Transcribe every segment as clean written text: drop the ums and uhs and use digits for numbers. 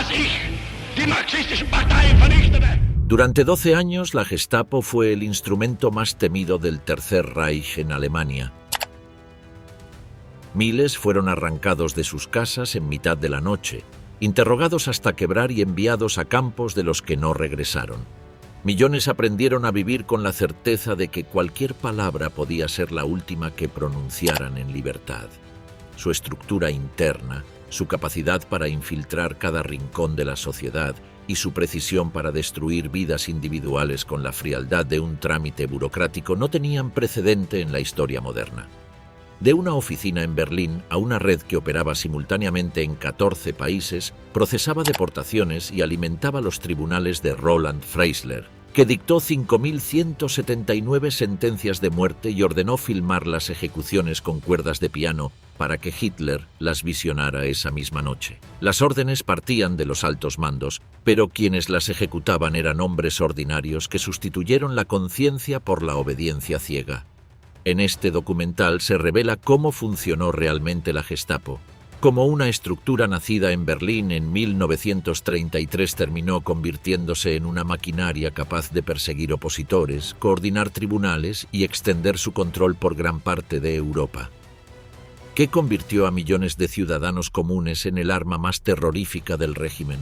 dass ich die marxistischen Parteien vernichtete. Durante 12 años, la Gestapo fue el instrumento más temido del Tercer Reich en Alemania. Miles fueron arrancados de sus casas en mitad de la noche, interrogados hasta quebrar y enviados a campos de los que no regresaron. Millones aprendieron a vivir con la certeza de que cualquier palabra podía ser la última que pronunciaran en libertad. Su estructura interna, su capacidad para infiltrar cada rincón de la sociedad y su precisión para destruir vidas individuales con la frialdad de un trámite burocrático no tenían precedente en la historia moderna. De una oficina en Berlín a una red que operaba simultáneamente en 14 países, procesaba deportaciones y alimentaba los tribunales de Roland Freisler, que dictó 5.179 sentencias de muerte y ordenó filmar las ejecuciones con cuerdas de piano para que Hitler las visionara esa misma noche. Las órdenes partían de los altos mandos, pero quienes las ejecutaban eran hombres ordinarios que sustituyeron la conciencia por la obediencia ciega. En este documental se revela cómo funcionó realmente la Gestapo, cómo una estructura nacida en Berlín en 1933 terminó convirtiéndose en una maquinaria capaz de perseguir opositores, coordinar tribunales y extender su control por gran parte de Europa. ¿Qué convirtió a millones de ciudadanos comunes en el arma más terrorífica del régimen?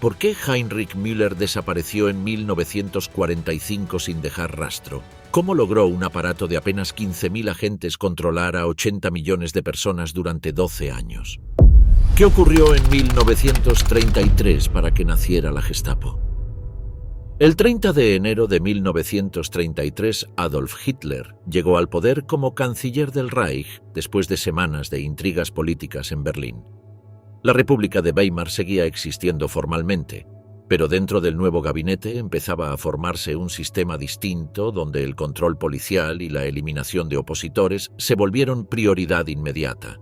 ¿Por qué Heinrich Müller desapareció en 1945 sin dejar rastro? ¿Cómo logró un aparato de apenas 15.000 agentes controlar a 80 millones de personas durante 12 años? ¿Qué ocurrió en 1933 para que naciera la Gestapo? El 30 de enero de 1933, Adolf Hitler llegó al poder como canciller del Reich después de semanas de intrigas políticas en Berlín. La República de Weimar seguía existiendo formalmente, pero dentro del nuevo gabinete empezaba a formarse un sistema distinto donde el control policial y la eliminación de opositores se volvieron prioridad inmediata.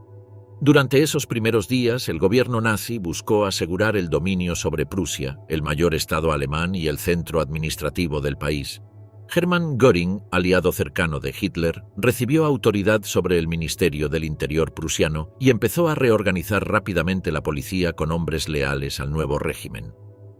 Durante esos primeros días, el gobierno nazi buscó asegurar el dominio sobre Prusia, el mayor estado alemán y el centro administrativo del país. Hermann Göring, aliado cercano de Hitler, recibió autoridad sobre el Ministerio del Interior prusiano y empezó a reorganizar rápidamente la policía con hombres leales al nuevo régimen.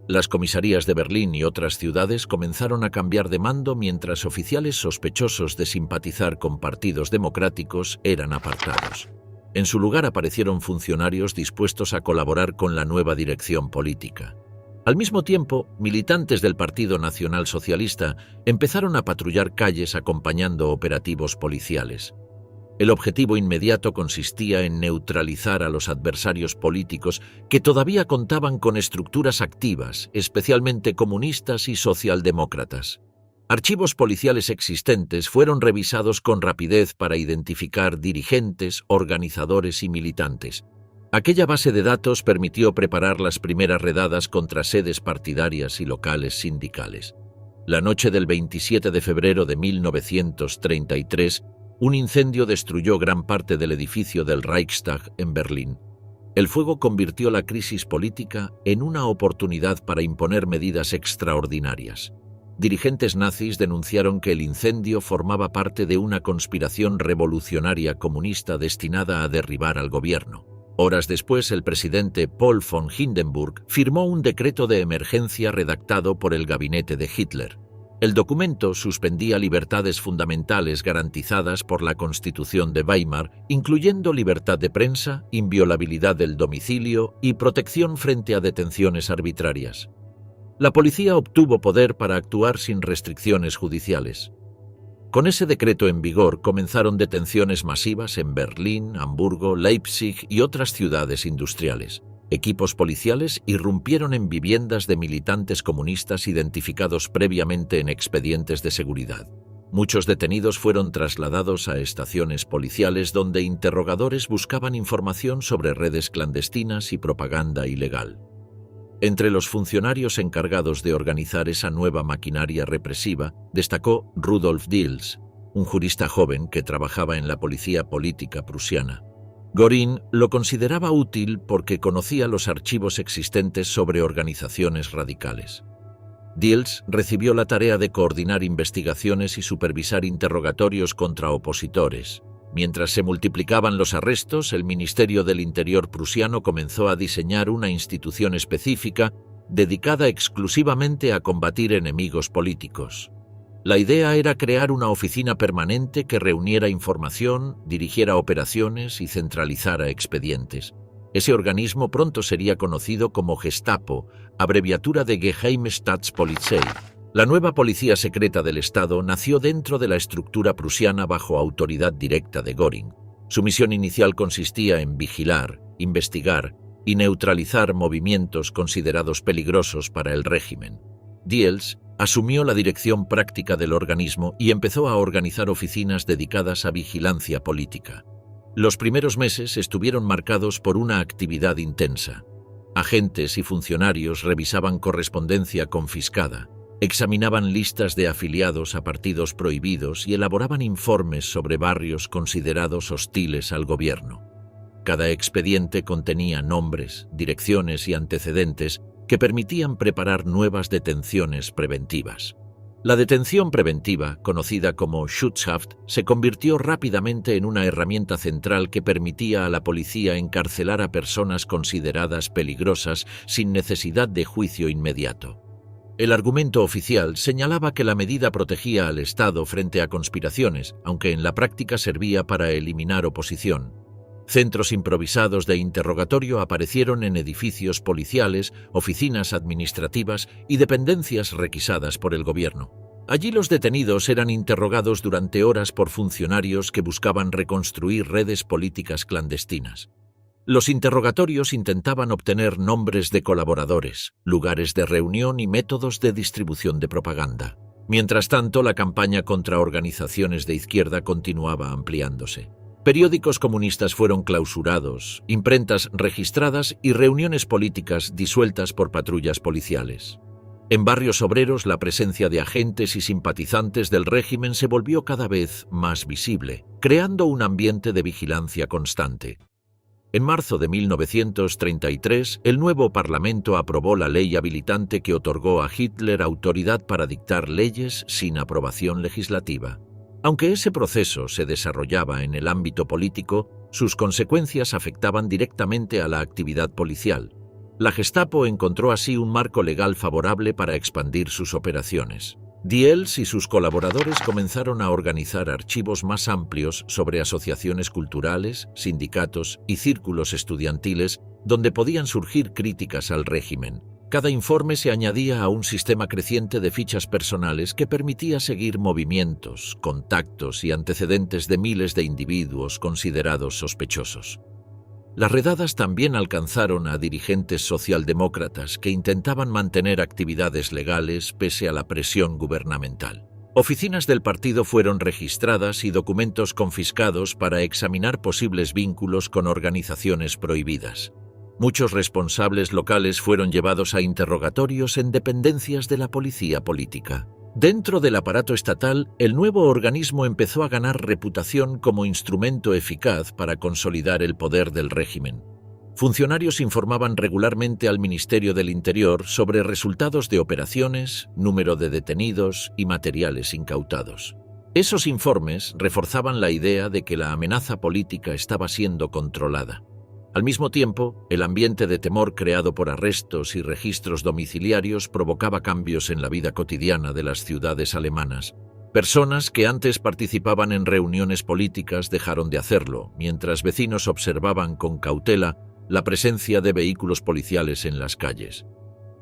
Las comisarías de Berlín y otras ciudades comenzaron a cambiar de mando mientras oficiales sospechosos de simpatizar con partidos democráticos eran apartados. En su lugar aparecieron funcionarios dispuestos a colaborar con la nueva dirección política. Al mismo tiempo, militantes del Partido Nacional Socialista empezaron a patrullar calles acompañando operativos policiales. El objetivo inmediato consistía en neutralizar a los adversarios políticos que todavía contaban con estructuras activas, especialmente comunistas y socialdemócratas. Archivos policiales existentes fueron revisados con rapidez para identificar dirigentes, organizadores y militantes. Aquella base de datos permitió preparar las primeras redadas contra sedes partidarias y locales sindicales. La noche del 27 de febrero de 1933, un incendio destruyó gran parte del edificio del Reichstag en Berlín. El fuego convirtió la crisis política en una oportunidad para imponer medidas extraordinarias. Dirigentes nazis denunciaron que el incendio formaba parte de una conspiración revolucionaria comunista destinada a derribar al gobierno. Horas después, el presidente Paul von Hindenburg firmó un decreto de emergencia redactado por el gabinete de Hitler. El documento suspendía libertades fundamentales garantizadas por la Constitución de Weimar, incluyendo libertad de prensa, inviolabilidad del domicilio y protección frente a detenciones arbitrarias. La policía obtuvo poder para actuar sin restricciones judiciales. Con ese decreto en vigor comenzaron detenciones masivas en Berlín, Hamburgo, Leipzig y otras ciudades industriales. Equipos policiales irrumpieron en viviendas de militantes comunistas identificados previamente en expedientes de seguridad. Muchos detenidos fueron trasladados a estaciones policiales donde interrogadores buscaban información sobre redes clandestinas y propaganda ilegal. Entre los funcionarios encargados de organizar esa nueva maquinaria represiva, destacó Rudolf Diels, un jurista joven que trabajaba en la policía política prusiana. Göring lo consideraba útil porque conocía los archivos existentes sobre organizaciones radicales. Diels recibió la tarea de coordinar investigaciones y supervisar interrogatorios contra opositores. Mientras se multiplicaban los arrestos, el Ministerio del Interior prusiano comenzó a diseñar una institución específica dedicada exclusivamente a combatir enemigos políticos. La idea era crear una oficina permanente que reuniera información, dirigiera operaciones y centralizara expedientes. Ese organismo pronto sería conocido como Gestapo, abreviatura de Geheime Staatspolizei. La nueva policía secreta del Estado nació dentro de la estructura prusiana bajo autoridad directa de Göring. Su misión inicial consistía en vigilar, investigar y neutralizar movimientos considerados peligrosos para el régimen. Diels asumió la dirección práctica del organismo y empezó a organizar oficinas dedicadas a vigilancia política. Los primeros meses estuvieron marcados por una actividad intensa. Agentes y funcionarios revisaban correspondencia confiscada, examinaban listas de afiliados a partidos prohibidos y elaboraban informes sobre barrios considerados hostiles al gobierno. Cada expediente contenía nombres, direcciones y antecedentes que permitían preparar nuevas detenciones preventivas. La detención preventiva, conocida como Schutzhaft, se convirtió rápidamente en una herramienta central que permitía a la policía encarcelar a personas consideradas peligrosas sin necesidad de juicio inmediato. El argumento oficial señalaba que la medida protegía al Estado frente a conspiraciones, aunque en la práctica servía para eliminar oposición. Centros improvisados de interrogatorio aparecieron en edificios policiales, oficinas administrativas y dependencias requisadas por el gobierno. Allí los detenidos eran interrogados durante horas por funcionarios que buscaban reconstruir redes políticas clandestinas. Los interrogatorios intentaban obtener nombres de colaboradores, lugares de reunión y métodos de distribución de propaganda. Mientras tanto, la campaña contra organizaciones de izquierda continuaba ampliándose. Periódicos comunistas fueron clausurados, imprentas registradas y reuniones políticas disueltas por patrullas policiales. En barrios obreros, la presencia de agentes y simpatizantes del régimen se volvió cada vez más visible, creando un ambiente de vigilancia constante. En marzo de 1933, el nuevo Parlamento aprobó la ley habilitante que otorgó a Hitler autoridad para dictar leyes sin aprobación legislativa. Aunque ese proceso se desarrollaba en el ámbito político, sus consecuencias afectaban directamente a la actividad policial. La Gestapo encontró así un marco legal favorable para expandir sus operaciones. Diels y sus colaboradores comenzaron a organizar archivos más amplios sobre asociaciones culturales, sindicatos y círculos estudiantiles donde podían surgir críticas al régimen. Cada informe se añadía a un sistema creciente de fichas personales que permitía seguir movimientos, contactos y antecedentes de miles de individuos considerados sospechosos. Las redadas también alcanzaron a dirigentes socialdemócratas que intentaban mantener actividades legales pese a la presión gubernamental. Oficinas del partido fueron registradas y documentos confiscados para examinar posibles vínculos con organizaciones prohibidas. Muchos responsables locales fueron llevados a interrogatorios en dependencias de la policía política. Dentro del aparato estatal, el nuevo organismo empezó a ganar reputación como instrumento eficaz para consolidar el poder del régimen. Funcionarios informaban regularmente al Ministerio del Interior sobre resultados de operaciones, número de detenidos y materiales incautados. Esos informes reforzaban la idea de que la amenaza política estaba siendo controlada. Al mismo tiempo, el ambiente de temor creado por arrestos y registros domiciliarios provocaba cambios en la vida cotidiana de las ciudades alemanas. Personas que antes participaban en reuniones políticas dejaron de hacerlo, mientras vecinos observaban con cautela la presencia de vehículos policiales en las calles.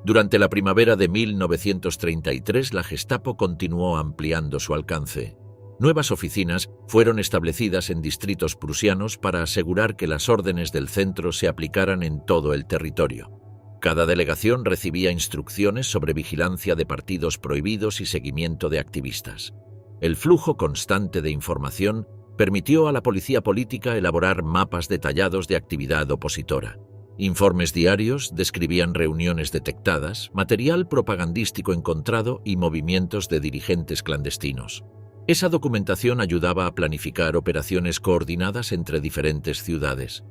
Durante la primavera de 1933, la Gestapo continuó ampliando su alcance. Nuevas oficinas fueron establecidas en distritos prusianos para asegurar que las órdenes del centro se aplicaran en todo el territorio. Cada delegación recibía instrucciones sobre vigilancia de partidos prohibidos y seguimiento de activistas. El flujo constante de información permitió a la policía política elaborar mapas detallados de actividad opositora. Informes diarios describían reuniones detectadas, material propagandístico encontrado y movimientos de dirigentes clandestinos. Esa documentación ayudaba a planificar operaciones coordinadas entre diferentes ciudades.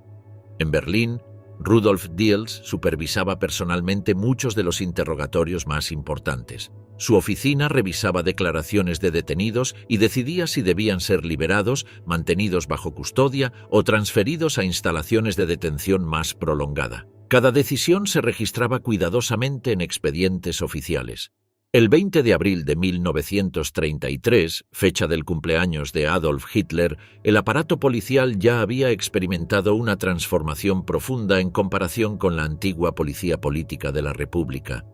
En Berlín, Rudolf Diels supervisaba personalmente muchos de los interrogatorios más importantes. Su oficina revisaba declaraciones de detenidos y decidía si debían ser liberados, mantenidos bajo custodia o transferidos a instalaciones de detención más prolongada. Cada decisión se registraba cuidadosamente en expedientes oficiales. El 20 de abril de 1933, fecha del cumpleaños de Adolf Hitler, el aparato policial ya había experimentado una transformación profunda en comparación con la antigua policía política de la República.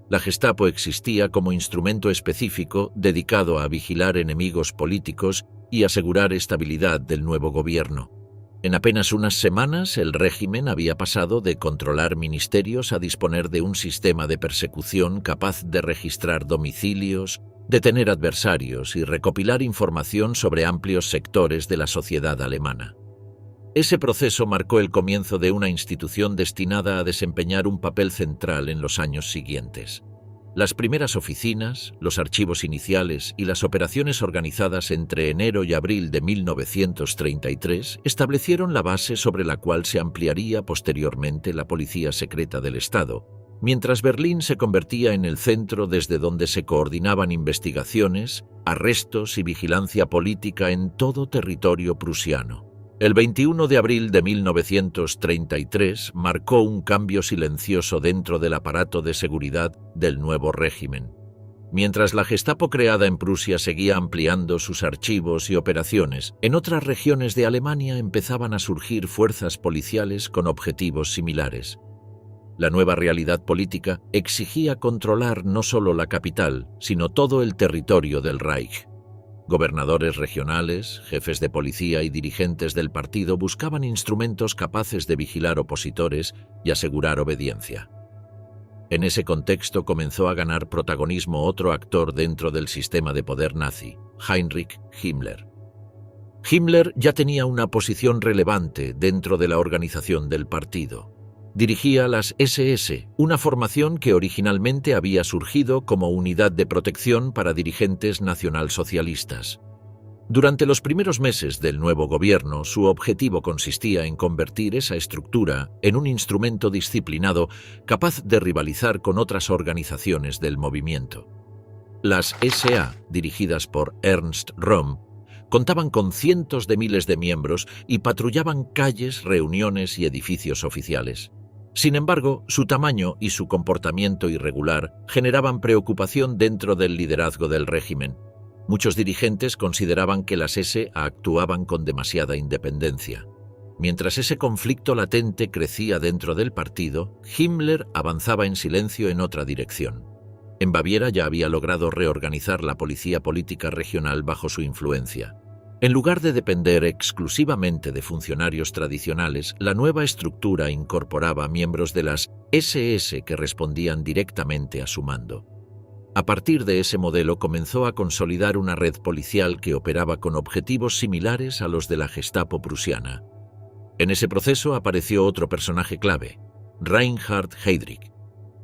La Gestapo existía como instrumento específico dedicado a vigilar enemigos políticos y asegurar estabilidad del nuevo gobierno. En apenas unas semanas, el régimen había pasado de controlar ministerios a disponer de un sistema de persecución capaz de registrar domicilios, detener adversarios y recopilar información sobre amplios sectores de la sociedad alemana. Ese proceso marcó el comienzo de una institución destinada a desempeñar un papel central en los años siguientes. Las primeras oficinas, los archivos iniciales y las operaciones organizadas entre enero y abril de 1933 establecieron la base sobre la cual se ampliaría posteriormente la policía secreta del Estado, mientras Berlín se convertía en el centro desde donde se coordinaban investigaciones, arrestos y vigilancia política en todo territorio prusiano. El 21 de abril de 1933 marcó un cambio silencioso dentro del aparato de seguridad del nuevo régimen. Mientras la Gestapo creada en Prusia seguía ampliando sus archivos y operaciones, en otras regiones de Alemania empezaban a surgir fuerzas policiales con objetivos similares. La nueva realidad política exigía controlar no solo la capital, sino todo el territorio del Reich. Gobernadores regionales, jefes de policía y dirigentes del partido buscaban instrumentos capaces de vigilar opositores y asegurar obediencia. En ese contexto comenzó a ganar protagonismo otro actor dentro del sistema de poder nazi, Heinrich Himmler. Himmler ya tenía una posición relevante dentro de la organización del partido. Dirigía las SS, una formación que originalmente había surgido como unidad de protección para dirigentes nacionalsocialistas. Durante los primeros meses del nuevo gobierno, su objetivo consistía en convertir esa estructura en un instrumento disciplinado capaz de rivalizar con otras organizaciones del movimiento. Las SA, dirigidas por Ernst Röhm, contaban con cientos de miles de miembros y patrullaban calles, reuniones y edificios oficiales. Sin embargo, su tamaño y su comportamiento irregular generaban preocupación dentro del liderazgo del régimen. Muchos dirigentes consideraban que las SA actuaban con demasiada independencia. Mientras ese conflicto latente crecía dentro del partido, Himmler avanzaba en silencio en otra dirección. En Baviera ya había logrado reorganizar la policía política regional bajo su influencia. En lugar de depender exclusivamente de funcionarios tradicionales, la nueva estructura incorporaba miembros de las SS que respondían directamente a su mando. A partir de ese modelo comenzó a consolidar una red policial que operaba con objetivos similares a los de la Gestapo prusiana. En ese proceso apareció otro personaje clave, Reinhard Heydrich,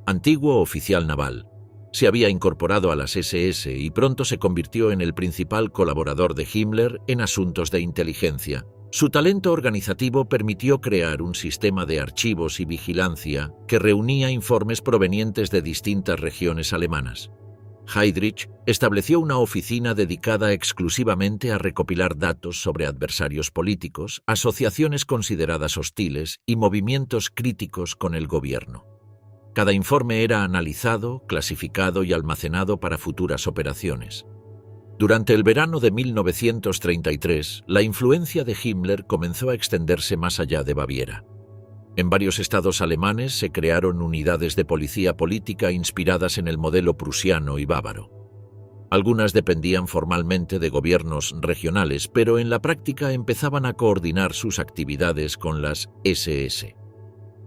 antiguo oficial naval. Se había incorporado a las SS y pronto se convirtió en el principal colaborador de Himmler en asuntos de inteligencia. Su talento organizativo permitió crear un sistema de archivos y vigilancia que reunía informes provenientes de distintas regiones alemanas. Heydrich estableció una oficina dedicada exclusivamente a recopilar datos sobre adversarios políticos, asociaciones consideradas hostiles y movimientos críticos con el gobierno. Cada informe era analizado, clasificado y almacenado para futuras operaciones. Durante el verano de 1933, la influencia de Himmler comenzó a extenderse más allá de Baviera. En varios estados alemanes se crearon unidades de policía política inspiradas en el modelo prusiano y bávaro. Algunas dependían formalmente de gobiernos regionales, pero en la práctica empezaban a coordinar sus actividades con las SS.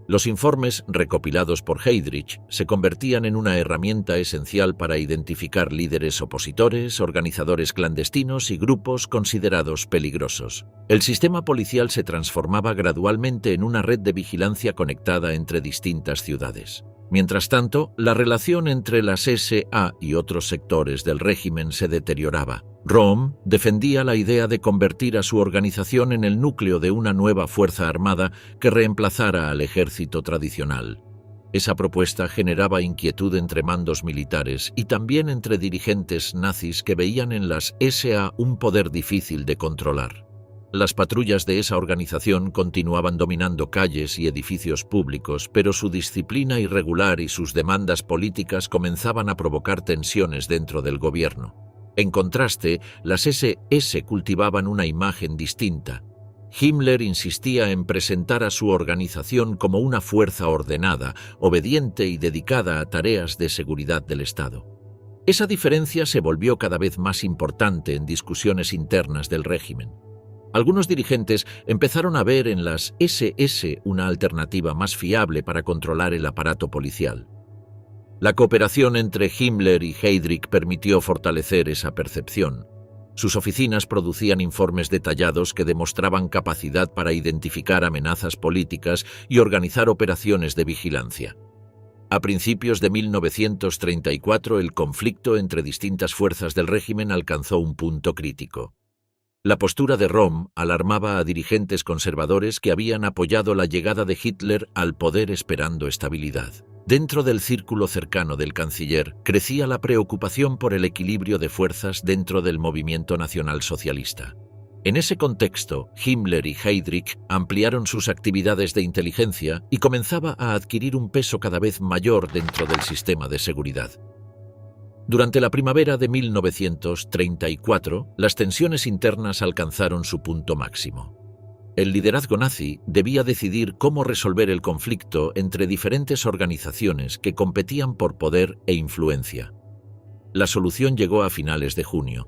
Los informes recopilados por Heydrich se convertían en una herramienta esencial para identificar líderes opositores, organizadores clandestinos y grupos considerados peligrosos. El sistema policial se transformaba gradualmente en una red de vigilancia conectada entre distintas ciudades. Mientras tanto, la relación entre las SA y otros sectores del régimen se deterioraba. Röhm defendía la idea de convertir a su organización en el núcleo de una nueva fuerza armada que reemplazara al ejército tradicional. Esa propuesta generaba inquietud entre mandos militares y también entre dirigentes nazis que veían en las SA un poder difícil de controlar. Las patrullas de esa organización continuaban dominando calles y edificios públicos, pero su disciplina irregular y sus demandas políticas comenzaban a provocar tensiones dentro del gobierno. En contraste, las SS cultivaban una imagen distinta. Himmler insistía en presentar a su organización como una fuerza ordenada, obediente y dedicada a tareas de seguridad del Estado. Esa diferencia se volvió cada vez más importante en discusiones internas del régimen. Algunos dirigentes empezaron a ver en las SS una alternativa más fiable para controlar el aparato policial. La cooperación entre Himmler y Heydrich permitió fortalecer esa percepción. Sus oficinas producían informes detallados que demostraban capacidad para identificar amenazas políticas y organizar operaciones de vigilancia. A principios de 1934, el conflicto entre distintas fuerzas del régimen alcanzó un punto crítico. La postura de Röhm alarmaba a dirigentes conservadores que habían apoyado la llegada de Hitler al poder esperando estabilidad. Dentro del círculo cercano del canciller, crecía la preocupación por el equilibrio de fuerzas dentro del movimiento nacionalsocialista. En ese contexto, Himmler y Heydrich ampliaron sus actividades de inteligencia y comenzaba a adquirir un peso cada vez mayor dentro del sistema de seguridad. Durante la primavera de 1934, las tensiones internas alcanzaron su punto máximo. El liderazgo nazi debía decidir cómo resolver el conflicto entre diferentes organizaciones que competían por poder e influencia. La solución llegó a finales de junio.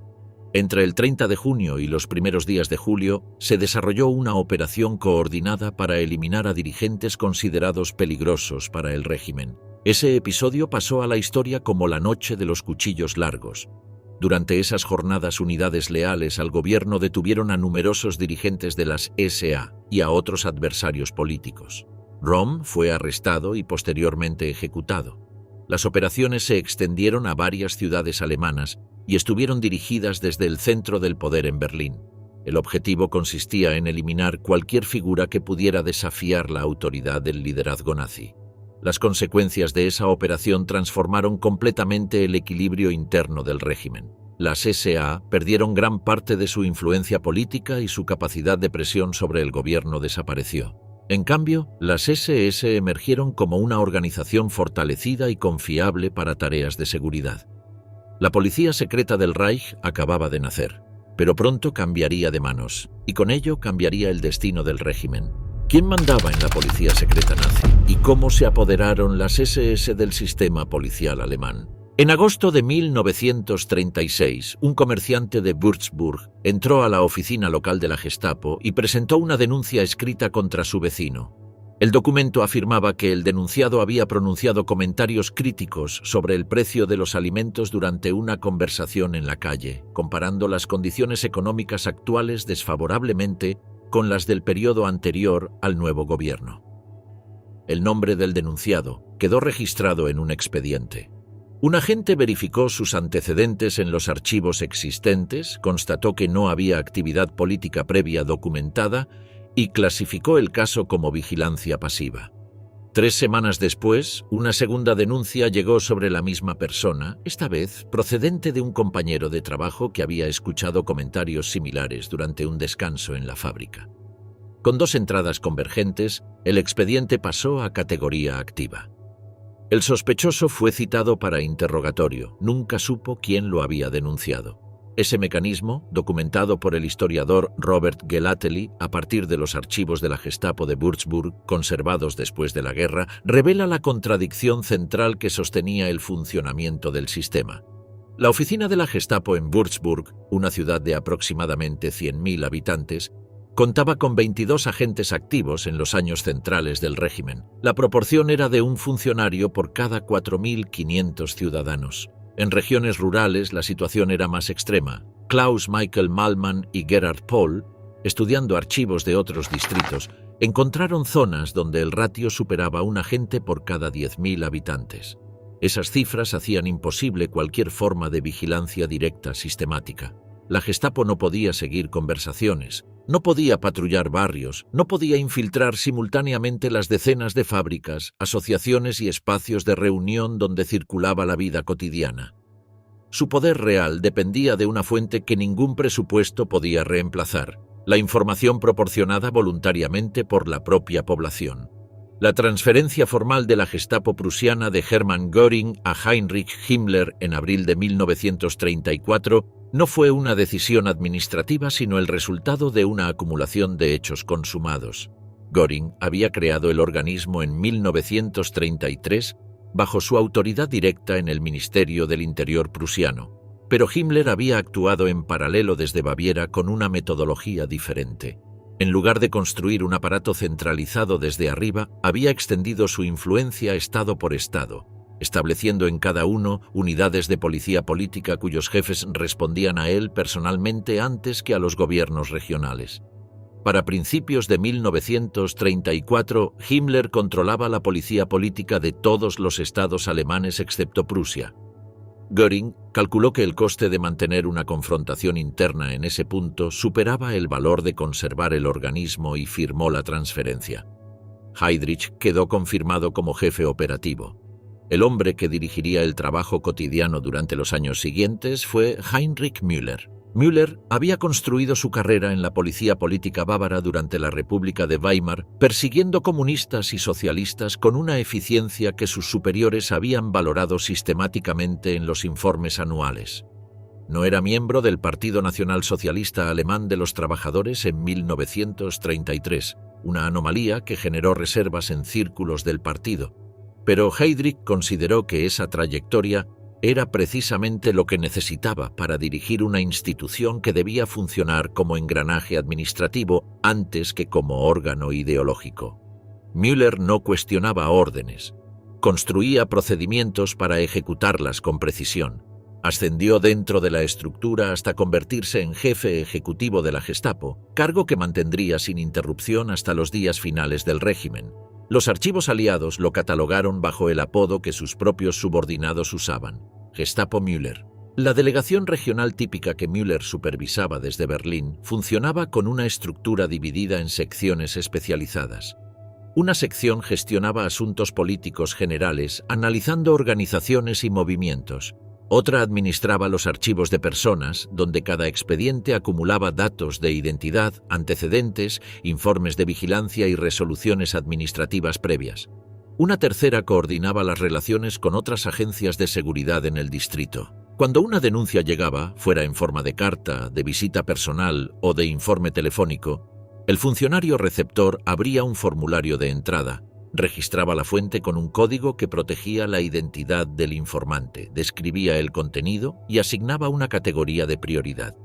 Entre el 30 de junio y los primeros días de julio, se desarrolló una operación coordinada para eliminar a dirigentes considerados peligrosos para el régimen. Ese episodio pasó a la historia como la noche de los cuchillos largos. Durante esas jornadas, unidades leales al gobierno detuvieron a numerosos dirigentes de las SA y a otros adversarios políticos. Röhm fue arrestado y posteriormente ejecutado. Las operaciones se extendieron a varias ciudades alemanas y estuvieron dirigidas desde el centro del poder en Berlín. El objetivo consistía en eliminar cualquier figura que pudiera desafiar la autoridad del liderazgo nazi. Las consecuencias de esa operación transformaron completamente el equilibrio interno del régimen. Las SA perdieron gran parte de su influencia política y su capacidad de presión sobre el gobierno desapareció. En cambio, las SS emergieron como una organización fortalecida y confiable para tareas de seguridad. La policía secreta del Reich acababa de nacer, pero pronto cambiaría de manos, y con ello cambiaría el destino del régimen. ¿Quién mandaba en la policía secreta nazi? ¿Y cómo se apoderaron las SS del sistema policial alemán? En agosto de 1936, un comerciante de Würzburg entró a la oficina local de la Gestapo y presentó una denuncia escrita contra su vecino. El documento afirmaba que el denunciado había pronunciado comentarios críticos sobre el precio de los alimentos durante una conversación en la calle, comparando las condiciones económicas actuales desfavorablemente con las del periodo anterior al nuevo gobierno. El nombre del denunciado quedó registrado en un expediente. Un agente verificó sus antecedentes en los archivos existentes, constató que no había actividad política previa documentada y clasificó el caso como vigilancia pasiva. 3 semanas después, una segunda denuncia llegó sobre la misma persona, esta vez procedente de un compañero de trabajo que había escuchado comentarios similares durante un descanso en la fábrica. Con 2 entradas convergentes, el expediente pasó a categoría activa. El sospechoso fue citado para interrogatorio, nunca supo quién lo había denunciado. Ese mecanismo, documentado por el historiador Robert Gelately a partir de los archivos de la Gestapo de Würzburg, conservados después de la guerra, revela la contradicción central que sostenía el funcionamiento del sistema. La oficina de la Gestapo en Würzburg, una ciudad de aproximadamente 100.000 habitantes, contaba con 22 agentes activos en los años centrales del régimen. La proporción era de un funcionario por cada 4.500 ciudadanos. En regiones rurales la situación era más extrema. Klaus Michael Malmann y Gerhard Pohl, estudiando archivos de otros distritos, encontraron zonas donde el ratio superaba un agente por cada 10.000 habitantes. Esas cifras hacían imposible cualquier forma de vigilancia directa sistemática. La Gestapo no podía seguir conversaciones, no podía patrullar barrios, no podía infiltrar simultáneamente las decenas de fábricas, asociaciones y espacios de reunión donde circulaba la vida cotidiana. Su poder real dependía de una fuente que ningún presupuesto podía reemplazar: la información proporcionada voluntariamente por la propia población. La transferencia formal de la Gestapo prusiana de Hermann Göring a Heinrich Himmler en abril de 1934 no fue una decisión administrativa, sino el resultado de una acumulación de hechos consumados. Göring había creado el organismo en 1933 bajo su autoridad directa en el Ministerio del Interior prusiano, pero Himmler había actuado en paralelo desde Baviera con una metodología diferente. En lugar de construir un aparato centralizado desde arriba, había extendido su influencia estado por estado, estableciendo en cada uno unidades de policía política cuyos jefes respondían a él personalmente antes que a los gobiernos regionales. Para principios de 1934, Himmler controlaba la policía política de todos los estados alemanes excepto Prusia. Göring calculó que el coste de mantener una confrontación interna en ese punto superaba el valor de conservar el organismo y firmó la transferencia. Heydrich quedó confirmado como jefe operativo. El hombre que dirigiría el trabajo cotidiano durante los años siguientes fue Heinrich Müller. Müller había construido su carrera en la policía política bávara durante la República de Weimar, persiguiendo comunistas y socialistas con una eficiencia que sus superiores habían valorado sistemáticamente en los informes anuales. No era miembro del Partido Nacional Socialista Alemán de los Trabajadores en 1933, una anomalía que generó reservas en círculos del partido, pero Heydrich consideró que esa trayectoria era precisamente lo que necesitaba para dirigir una institución que debía funcionar como engranaje administrativo antes que como órgano ideológico. Müller no cuestionaba órdenes, construía procedimientos para ejecutarlas con precisión. Ascendió dentro de la estructura hasta convertirse en jefe ejecutivo de la Gestapo, cargo que mantendría sin interrupción hasta los días finales del régimen. Los archivos aliados lo catalogaron bajo el apodo que sus propios subordinados usaban: Gestapo Müller. La delegación regional típica que Müller supervisaba desde Berlín funcionaba con una estructura dividida en secciones especializadas. Una sección gestionaba asuntos políticos generales, analizando organizaciones y movimientos. Otra administraba los archivos de personas, donde cada expediente acumulaba datos de identidad, antecedentes, informes de vigilancia y resoluciones administrativas previas. Una tercera coordinaba las relaciones con otras agencias de seguridad en el distrito. Cuando una denuncia llegaba, fuera en forma de carta, de visita personal o de informe telefónico, el funcionario receptor abría un formulario de entrada, registraba la fuente con un código que protegía la identidad del informante, describía el contenido y asignaba una categoría de prioridad.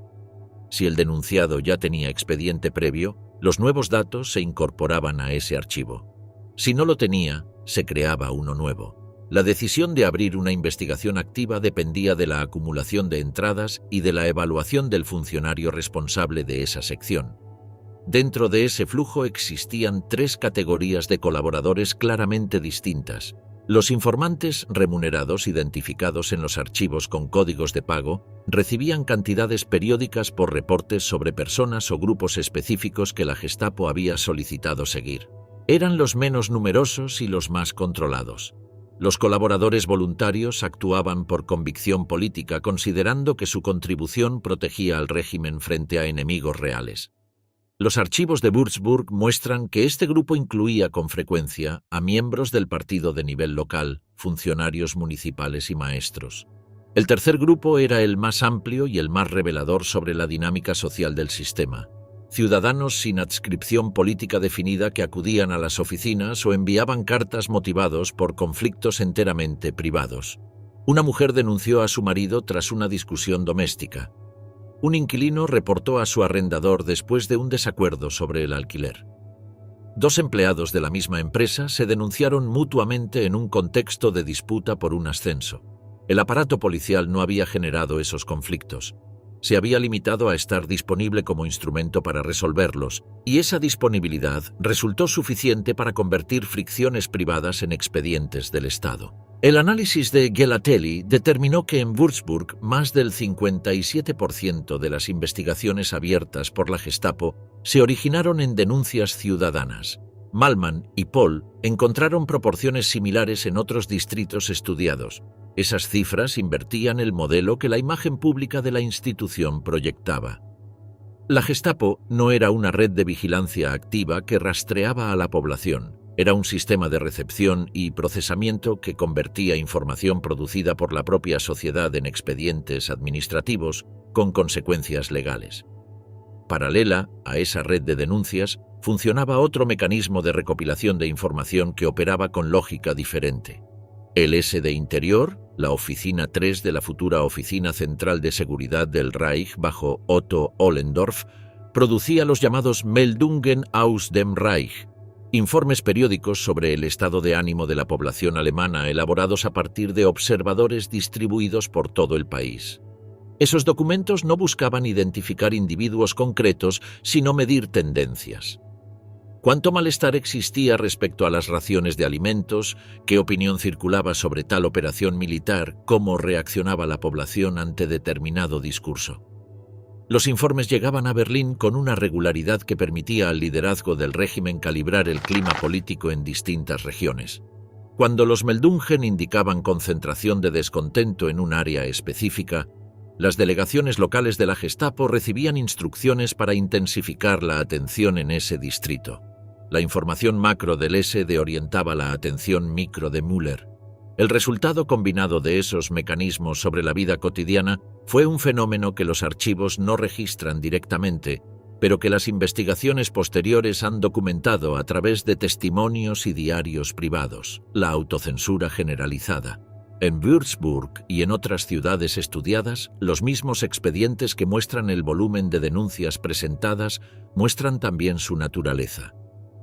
Si el denunciado ya tenía expediente previo, los nuevos datos se incorporaban a ese archivo. Si no lo tenía, se creaba uno nuevo. La decisión de abrir una investigación activa dependía de la acumulación de entradas y de la evaluación del funcionario responsable de esa sección. Dentro de ese flujo existían 3 categorías de colaboradores claramente distintas: los informantes remunerados identificados en los archivos con códigos de pago recibían cantidades periódicas por reportes sobre personas o grupos específicos que la Gestapo había solicitado seguir. Eran los menos numerosos y los más controlados. Los colaboradores voluntarios actuaban por convicción política, considerando que su contribución protegía al régimen frente a enemigos reales. Los archivos de Würzburg muestran que este grupo incluía con frecuencia a miembros del partido de nivel local, funcionarios municipales y maestros. El tercer grupo era el más amplio y el más revelador sobre la dinámica social del sistema: ciudadanos sin adscripción política definida que acudían a las oficinas o enviaban cartas motivados por conflictos enteramente privados. Una mujer denunció a su marido tras una discusión doméstica. Un inquilino reportó a su arrendador después de un desacuerdo sobre el alquiler. 2 empleados de la misma empresa se denunciaron mutuamente en un contexto de disputa por un ascenso. El aparato policial no había generado esos conflictos. se había limitado a estar disponible como instrumento para resolverlos, y esa disponibilidad resultó suficiente para convertir fricciones privadas en expedientes del Estado. El análisis de Gelatelli determinó que en Würzburg más del 57% de las investigaciones abiertas por la Gestapo se originaron en denuncias ciudadanas. Malman y Pohl encontraron proporciones similares en otros distritos estudiados. Esas cifras invertían el modelo que la imagen pública de la institución proyectaba. La Gestapo no era una red de vigilancia activa que rastreaba a la población. Era un sistema de recepción y procesamiento que convertía información producida por la propia sociedad en expedientes administrativos con consecuencias legales. Paralela a esa red de denuncias, funcionaba otro mecanismo de recopilación de información que operaba con lógica diferente. El S de Interior, la Oficina 3 de la futura Oficina Central de Seguridad del Reich bajo Otto Ollendorf, producía los llamados Meldungen aus dem Reich, informes periódicos sobre el estado de ánimo de la población alemana elaborados a partir de observadores distribuidos por todo el país. Esos documentos no buscaban identificar individuos concretos, sino medir tendencias. ¿Cuánto malestar existía respecto a las raciones de alimentos? ¿Qué opinión circulaba sobre tal operación militar? ¿Cómo reaccionaba la población ante determinado discurso? Los informes llegaban a Berlín con una regularidad que permitía al liderazgo del régimen calibrar el clima político en distintas regiones. Cuando los Meldungen indicaban concentración de descontento en un área específica, las delegaciones locales de la Gestapo recibían instrucciones para intensificar la atención en ese distrito. La información macro del SD orientaba la atención micro de Müller. El resultado combinado de esos mecanismos sobre la vida cotidiana fue un fenómeno que los archivos no registran directamente, pero que las investigaciones posteriores han documentado a través de testimonios y diarios privados: la autocensura generalizada. En Würzburg y en otras ciudades estudiadas, los mismos expedientes que muestran el volumen de denuncias presentadas muestran también su naturaleza.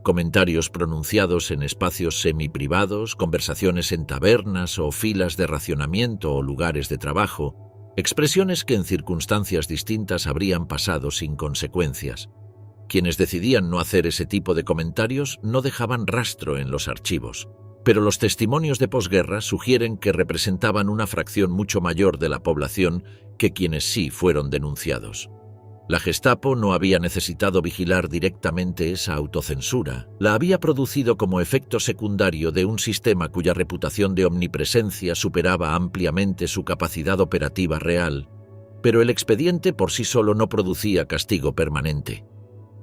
Comentarios pronunciados en espacios semiprivados, conversaciones en tabernas o filas de racionamiento o lugares de trabajo, expresiones que en circunstancias distintas habrían pasado sin consecuencias. Quienes decidían no hacer ese tipo de comentarios no dejaban rastro en los archivos, pero los testimonios de posguerra sugieren que representaban una fracción mucho mayor de la población que quienes sí fueron denunciados. La Gestapo no había necesitado vigilar directamente esa autocensura, la había producido como efecto secundario de un sistema cuya reputación de omnipresencia superaba ampliamente su capacidad operativa real, pero el expediente por sí solo no producía castigo permanente.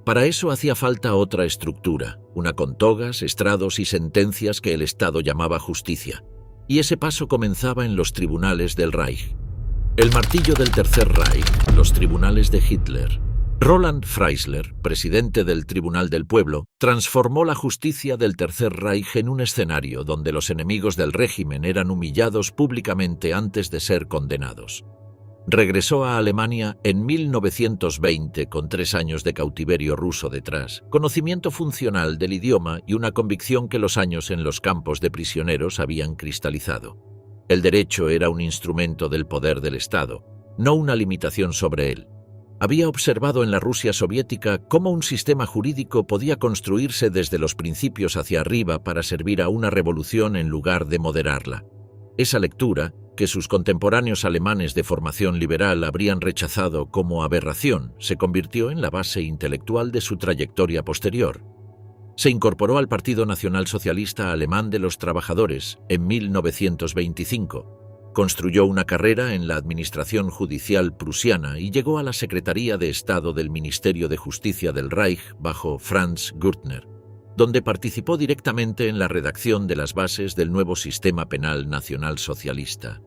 Para eso hacía falta otra estructura, una con togas, estrados y sentencias que el Estado llamaba justicia, y ese paso comenzaba en los tribunales del Reich. El martillo del Tercer Reich, los tribunales de Hitler. Roland Freisler, presidente del Tribunal del Pueblo, transformó la justicia del Tercer Reich en un escenario donde los enemigos del régimen eran humillados públicamente antes de ser condenados. Regresó a Alemania en 1920 con 3 años de cautiverio ruso detrás, conocimiento funcional del idioma y una convicción que los años en los campos de prisioneros habían cristalizado. El derecho era un instrumento del poder del Estado, no una limitación sobre él. Había observado en la Rusia soviética cómo un sistema jurídico podía construirse desde los principios hacia arriba para servir a una revolución en lugar de moderarla. Esa lectura, que sus contemporáneos alemanes de formación liberal habrían rechazado como aberración, se convirtió en la base intelectual de su trayectoria posterior. Se incorporó al Partido Nacional Socialista Alemán de los Trabajadores en 1925. Construyó una carrera en la administración judicial prusiana y llegó a la Secretaría de Estado del Ministerio de Justicia del Reich bajo Franz Gürtner, donde participó directamente en la redacción de las bases del nuevo sistema penal nacional socialista.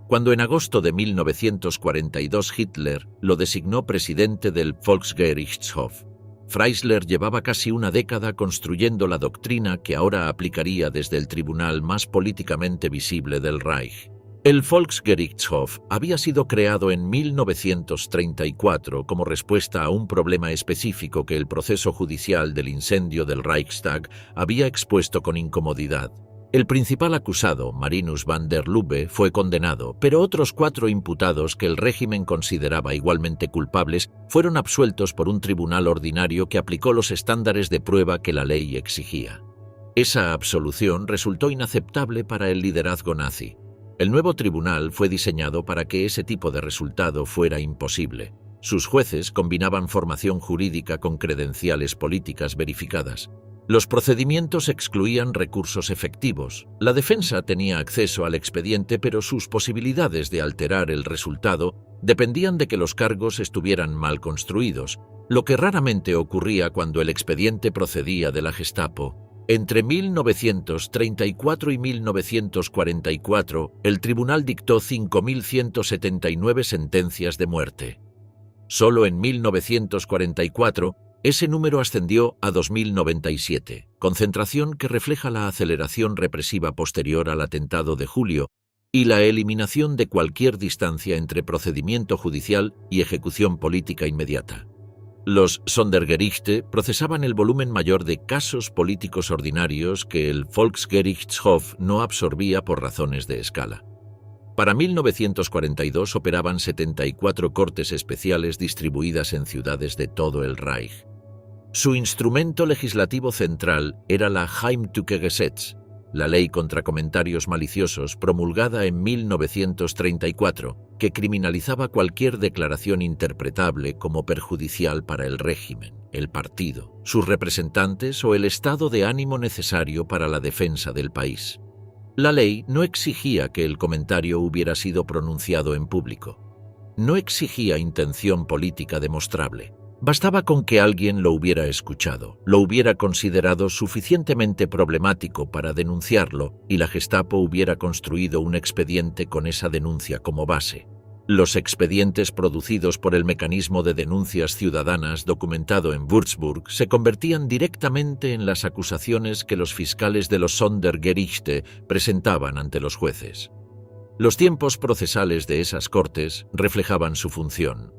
Cuando en agosto de 1942 Hitler lo designó presidente del Volksgerichtshof, Freisler llevaba casi una década construyendo la doctrina que ahora aplicaría desde el tribunal más políticamente visible del Reich. El Volksgerichtshof había sido creado en 1934 como respuesta a un problema específico que el proceso judicial del incendio del Reichstag había expuesto con incomodidad: El principal acusado, Marinus van der Lubbe, fue condenado, pero otros 4 imputados que el régimen consideraba igualmente culpables fueron absueltos por un tribunal ordinario que aplicó los estándares de prueba que la ley exigía. Esa absolución resultó inaceptable para el liderazgo nazi. El nuevo tribunal fue diseñado para que ese tipo de resultado fuera imposible. Sus jueces combinaban formación jurídica con credenciales políticas verificadas. Los procedimientos excluían recursos efectivos. La defensa tenía acceso al expediente, pero sus posibilidades de alterar el resultado dependían de que los cargos estuvieran mal construidos, lo que raramente ocurría cuando el expediente procedía de la Gestapo. Entre 1934 y 1944, el tribunal dictó 5.179 sentencias de muerte. Solo en 1944, ese número ascendió a 2.097, concentración que refleja la aceleración represiva posterior al atentado de julio y la eliminación de cualquier distancia entre procedimiento judicial y ejecución política inmediata. Los Sondergerichte procesaban el volumen mayor de casos políticos ordinarios que el Volksgerichtshof no absorbía por razones de escala. Para 1942 operaban 74 cortes especiales distribuidas en ciudades de todo el Reich. Su instrumento legislativo central era la Heimtücke-Gesetz, la ley contra comentarios maliciosos promulgada en 1934, que criminalizaba cualquier declaración interpretable como perjudicial para el régimen, el partido, sus representantes o el estado de ánimo necesario para la defensa del país. La ley no exigía que el comentario hubiera sido pronunciado en público. No exigía intención política demostrable. Bastaba con que alguien lo hubiera escuchado, lo hubiera considerado suficientemente problemático para denunciarlo y la Gestapo hubiera construido un expediente con esa denuncia como base. Los expedientes producidos por el mecanismo de denuncias ciudadanas documentado en Würzburg se convertían directamente en las acusaciones que los fiscales de los Sondergerichte presentaban ante los jueces. Los tiempos procesales de esas cortes reflejaban su función.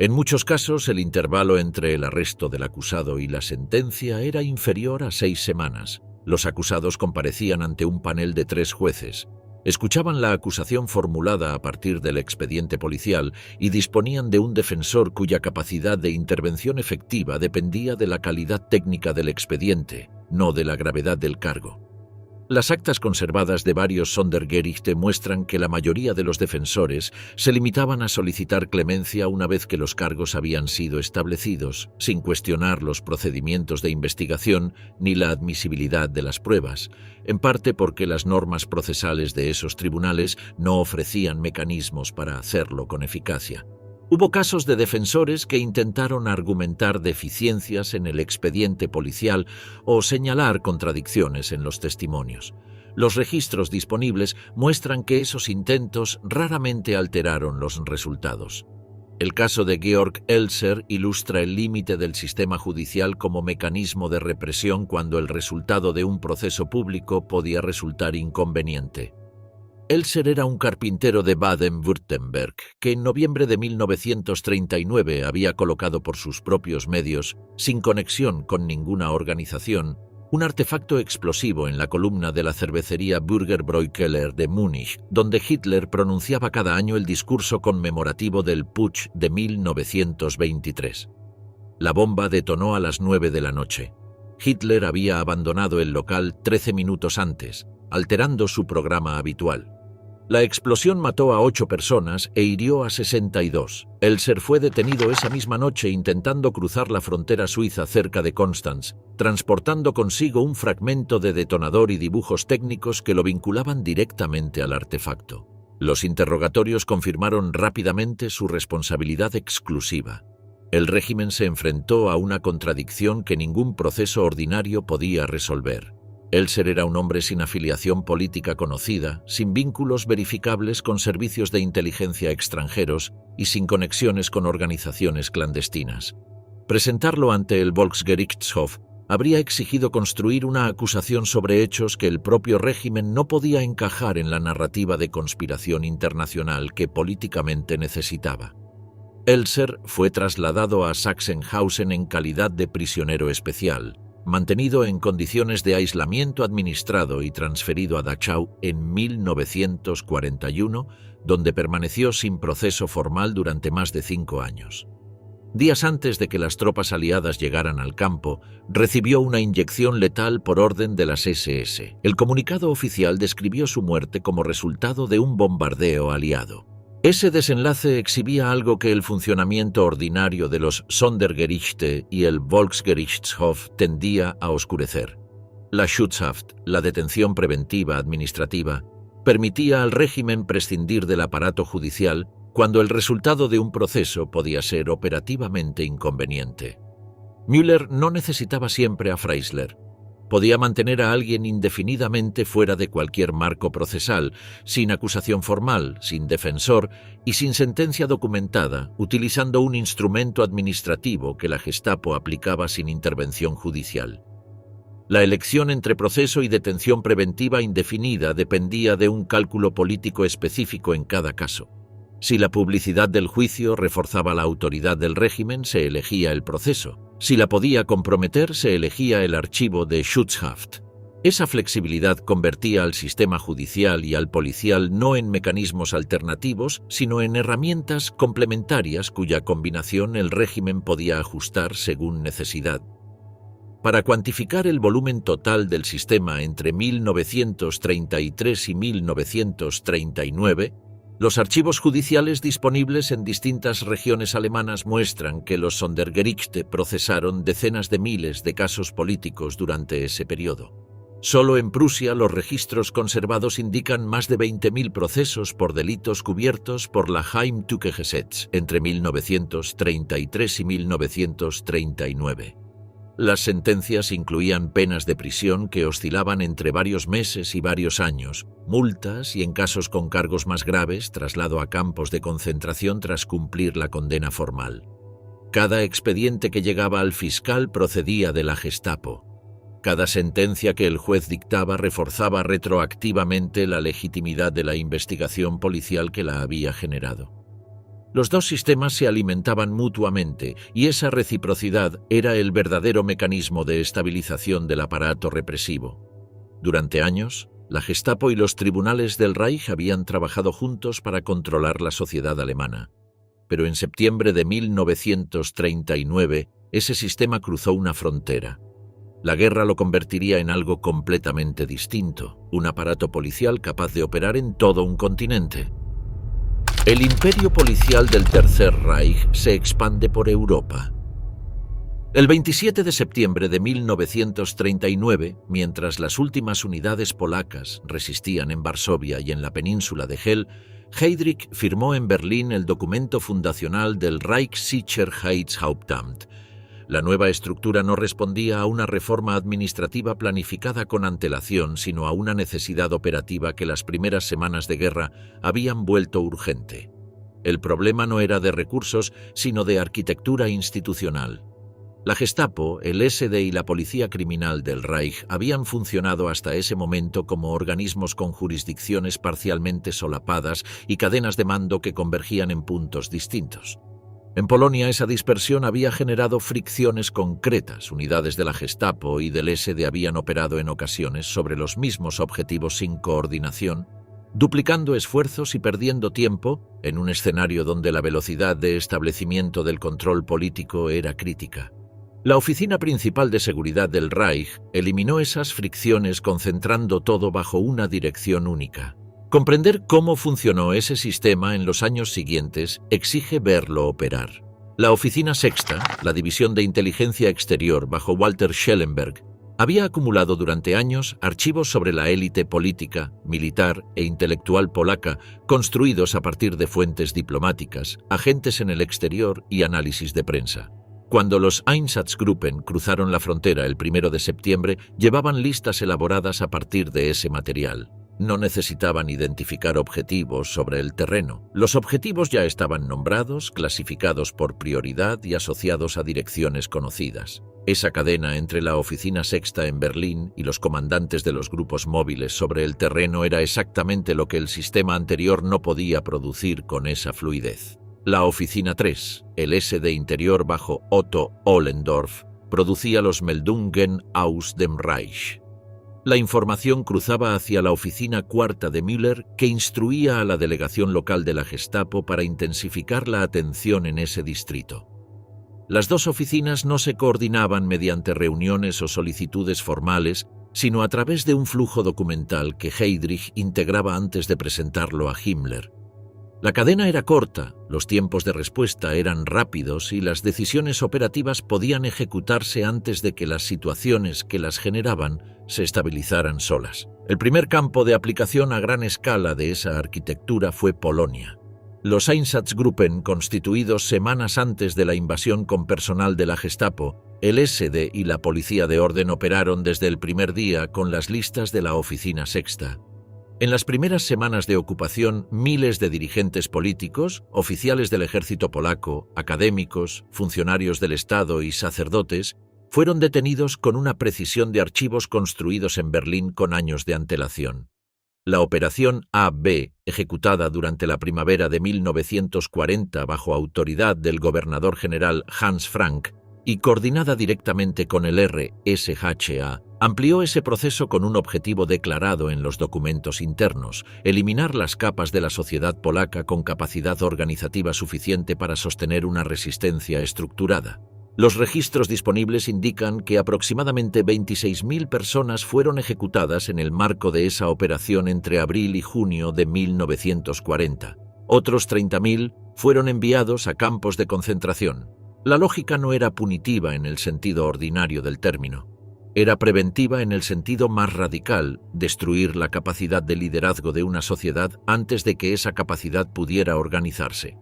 En muchos casos, el intervalo entre el arresto del acusado y la sentencia era inferior a 6 semanas. Los acusados comparecían ante un panel de 3 jueces, escuchaban la acusación formulada a partir del expediente policial y disponían de un defensor cuya capacidad de intervención efectiva dependía de la calidad técnica del expediente, no de la gravedad del cargo. Las actas conservadas de varios Sondergerichte muestran que la mayoría de los defensores se limitaban a solicitar clemencia una vez que los cargos habían sido establecidos, sin cuestionar los procedimientos de investigación ni la admisibilidad de las pruebas, en parte porque las normas procesales de esos tribunales no ofrecían mecanismos para hacerlo con eficacia. Hubo casos de defensores que intentaron argumentar deficiencias en el expediente policial o señalar contradicciones en los testimonios. Los registros disponibles muestran que esos intentos raramente alteraron los resultados. El caso de Georg Elser ilustra el límite del sistema judicial como mecanismo de represión cuando el resultado de un proceso público podía resultar inconveniente. Elser era un carpintero de Baden-Württemberg que en noviembre de 1939 había colocado por sus propios medios, sin conexión con ninguna organización, un artefacto explosivo en la columna de la cervecería Bürgerbräukeller de Múnich, donde Hitler pronunciaba cada año el discurso conmemorativo del Putsch de 1923. La bomba detonó a las 9 de la noche. Hitler había abandonado el local 13 minutos antes, alterando su programa habitual. La explosión mató a 8 personas e hirió a 62. Elser fue detenido esa misma noche intentando cruzar la frontera suiza cerca de Konstanz, transportando consigo un fragmento de detonador y dibujos técnicos que lo vinculaban directamente al artefacto. Los interrogatorios confirmaron rápidamente su responsabilidad exclusiva. El régimen se enfrentó a una contradicción que ningún proceso ordinario podía resolver. Elser era un hombre sin afiliación política conocida, sin vínculos verificables con servicios de inteligencia extranjeros y sin conexiones con organizaciones clandestinas. Presentarlo ante el Volksgerichtshof habría exigido construir una acusación sobre hechos que el propio régimen no podía encajar en la narrativa de conspiración internacional que políticamente necesitaba. Elser fue trasladado a Sachsenhausen en calidad de prisionero especial. mantenido en condiciones de aislamiento administrado y transferido a Dachau en 1941, donde permaneció sin proceso formal durante más de 5 años. Días antes de que las tropas aliadas llegaran al campo, recibió una inyección letal por orden de las SS. El comunicado oficial describió su muerte como resultado de un bombardeo aliado. Ese desenlace exhibía algo que el funcionamiento ordinario de los Sondergerichte y el Volksgerichtshof tendía a oscurecer. La Schutzhaft, la detención preventiva administrativa, permitía al régimen prescindir del aparato judicial cuando el resultado de un proceso podía ser operativamente inconveniente. Müller no necesitaba siempre a Freisler. Podía mantener a alguien indefinidamente fuera de cualquier marco procesal, sin acusación formal, sin defensor y sin sentencia documentada, utilizando un instrumento administrativo que la Gestapo aplicaba sin intervención judicial. La elección entre proceso y detención preventiva indefinida dependía de un cálculo político específico en cada caso. Si la publicidad del juicio reforzaba la autoridad del régimen, se elegía el proceso. Si la podía comprometer, se elegía el archivo de Schutzhaft. Esa flexibilidad convertía al sistema judicial y al policial no en mecanismos alternativos, sino en herramientas complementarias cuya combinación el régimen podía ajustar según necesidad. Para cuantificar el volumen total del sistema entre 1933 y 1939, los archivos judiciales disponibles en distintas regiones alemanas muestran que los Sondergerichte procesaron decenas de miles de casos políticos durante ese periodo. Solo en Prusia los registros conservados indican más de 20.000 procesos por delitos cubiertos por la Heimtückegesetz entre 1933 y 1939. Las sentencias incluían penas de prisión que oscilaban entre varios meses y varios años, multas y, en casos con cargos más graves, traslado a campos de concentración tras cumplir la condena formal. Cada expediente que llegaba al fiscal procedía de la Gestapo. Cada sentencia que el juez dictaba reforzaba retroactivamente la legitimidad de la investigación policial que la había generado. Los dos sistemas se alimentaban mutuamente y esa reciprocidad era el verdadero mecanismo de estabilización del aparato represivo. Durante años, la Gestapo y los tribunales del Reich habían trabajado juntos para controlar la sociedad alemana. Pero en septiembre de 1939, ese sistema cruzó una frontera. La guerra lo convertiría en algo completamente distinto, un aparato policial capaz de operar en todo un continente. El imperio policial del Tercer Reich se expande por Europa. El 27 de septiembre de 1939, mientras las últimas unidades polacas resistían en Varsovia y en la península de Hel, Heydrich firmó en Berlín el documento fundacional del Reichssicherheitshauptamt. La nueva estructura no respondía a una reforma administrativa planificada con antelación, sino a una necesidad operativa que las primeras semanas de guerra habían vuelto urgente. El problema no era de recursos, sino de arquitectura institucional. La Gestapo, el SD y la Policía Criminal del Reich habían funcionado hasta ese momento como organismos con jurisdicciones parcialmente solapadas y cadenas de mando que convergían en puntos distintos. En Polonia esa dispersión había generado fricciones concretas. Unidades de la Gestapo y del SD habían operado en ocasiones sobre los mismos objetivos sin coordinación, duplicando esfuerzos y perdiendo tiempo en un escenario donde la velocidad de establecimiento del control político era crítica. La Oficina Principal de Seguridad del Reich eliminó esas fricciones concentrando todo bajo una dirección única. Comprender cómo funcionó ese sistema en los años siguientes exige verlo operar. La Oficina Sexta, la División de Inteligencia Exterior bajo Walter Schellenberg, había acumulado durante años archivos sobre la élite política, militar e intelectual polaca construidos a partir de fuentes diplomáticas, agentes en el exterior y análisis de prensa. Cuando los Einsatzgruppen cruzaron la frontera el 1 de septiembre, llevaban listas elaboradas a partir de ese material. No necesitaban identificar objetivos sobre el terreno. Los objetivos ya estaban nombrados, clasificados por prioridad y asociados a direcciones conocidas. Esa cadena entre la Oficina Sexta en Berlín y los comandantes de los grupos móviles sobre el terreno era exactamente lo que el sistema anterior no podía producir con esa fluidez. La Oficina 3, el SD Interior bajo Otto Ohlendorf, producía los Meldungen aus dem Reich. La información cruzaba hacia la oficina cuarta de Müller, que instruía a la delegación local de la Gestapo para intensificar la atención en ese distrito. Las dos oficinas no se coordinaban mediante reuniones o solicitudes formales, sino a través de un flujo documental que Heydrich integraba antes de presentarlo a Himmler. La cadena era corta, los tiempos de respuesta eran rápidos y las decisiones operativas podían ejecutarse antes de que las situaciones que las generaban se estabilizaran solas. El primer campo de aplicación a gran escala de esa arquitectura fue Polonia. Los Einsatzgruppen, constituidos semanas antes de la invasión con personal de la Gestapo, el SD y la Policía de Orden operaron desde el primer día con las listas de la Oficina Sexta. En las primeras semanas de ocupación, miles de dirigentes políticos, oficiales del ejército polaco, académicos, funcionarios del Estado y sacerdotes fueron detenidos con una precisión de archivos construidos en Berlín con años de antelación. La operación AB, ejecutada durante la primavera de 1940 bajo autoridad del gobernador general Hans Frank y coordinada directamente con el RSHA, amplió ese proceso con un objetivo declarado en los documentos internos: eliminar las capas de la sociedad polaca con capacidad organizativa suficiente para sostener una resistencia estructurada. Los registros disponibles indican que aproximadamente 26.000 personas fueron ejecutadas en el marco de esa operación entre abril y junio de 1940. Otros 30.000 fueron enviados a campos de concentración. La lógica no era punitiva en el sentido ordinario del término. Era preventiva en el sentido más radical: destruir la capacidad de liderazgo de una sociedad antes de que esa capacidad pudiera organizarse.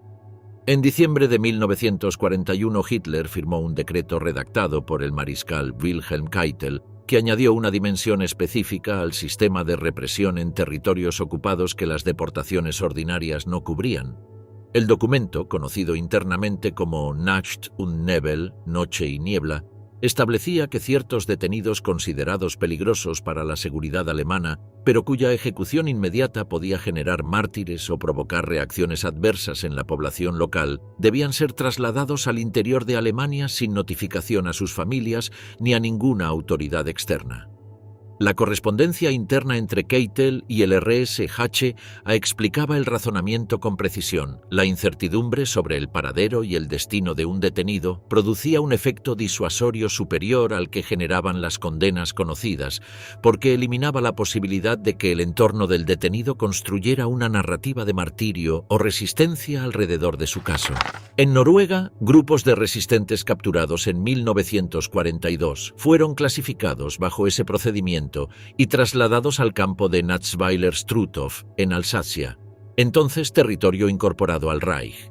En diciembre de 1941, Hitler firmó un decreto redactado por el mariscal Wilhelm Keitel que añadió una dimensión específica al sistema de represión en territorios ocupados que las deportaciones ordinarias no cubrían. El documento, conocido internamente como Nacht und Nebel, Noche y Niebla, establecía que ciertos detenidos considerados peligrosos para la seguridad alemana, pero cuya ejecución inmediata podía generar mártires o provocar reacciones adversas en la población local, debían ser trasladados al interior de Alemania sin notificación a sus familias ni a ninguna autoridad externa. La correspondencia interna entre Keitel y el RSHA explicaba el razonamiento con precisión. La incertidumbre sobre el paradero y el destino de un detenido producía un efecto disuasorio superior al que generaban las condenas conocidas, porque eliminaba la posibilidad de que el entorno del detenido construyera una narrativa de martirio o resistencia alrededor de su caso. En Noruega, grupos de resistentes capturados en 1942 fueron clasificados bajo ese procedimiento y trasladados al campo de Natzweiler-Struthof, en Alsacia, entonces territorio incorporado al Reich.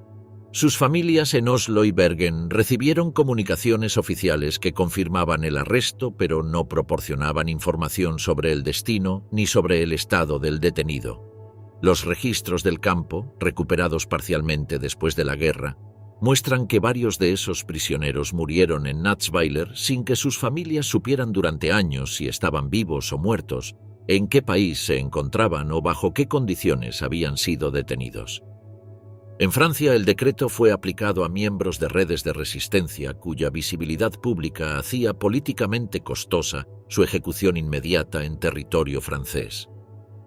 Sus familias en Oslo y Bergen recibieron comunicaciones oficiales que confirmaban el arresto, pero no proporcionaban información sobre el destino ni sobre el estado del detenido. Los registros del campo, recuperados parcialmente después de la guerra, muestran que varios de esos prisioneros murieron en Natzweiler sin que sus familias supieran durante años si estaban vivos o muertos, en qué país se encontraban o bajo qué condiciones habían sido detenidos. En Francia, el decreto fue aplicado a miembros de redes de resistencia cuya visibilidad pública hacía políticamente costosa su ejecución inmediata en territorio francés.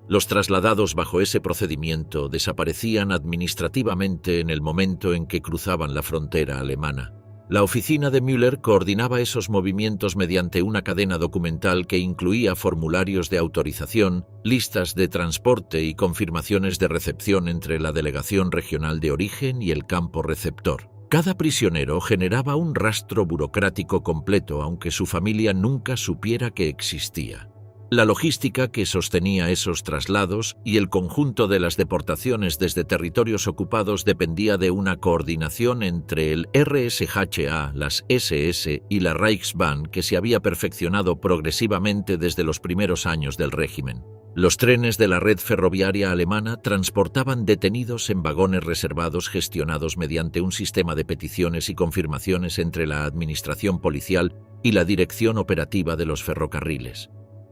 Los trasladados bajo ese procedimiento desaparecían administrativamente en el momento en que cruzaban la frontera alemana. La oficina de Müller coordinaba esos movimientos mediante una cadena documental que incluía formularios de autorización, listas de transporte y confirmaciones de recepción entre la delegación regional de origen y el campo receptor. Cada prisionero generaba un rastro burocrático completo, aunque su familia nunca supiera que existía. La logística que sostenía esos traslados y el conjunto de las deportaciones desde territorios ocupados dependía de una coordinación entre el RSHA, las SS y la Reichsbahn que se había perfeccionado progresivamente desde los primeros años del régimen. Los trenes de la red ferroviaria alemana transportaban detenidos en vagones reservados gestionados mediante un sistema de peticiones y confirmaciones entre la administración policial y la dirección operativa de los ferrocarriles.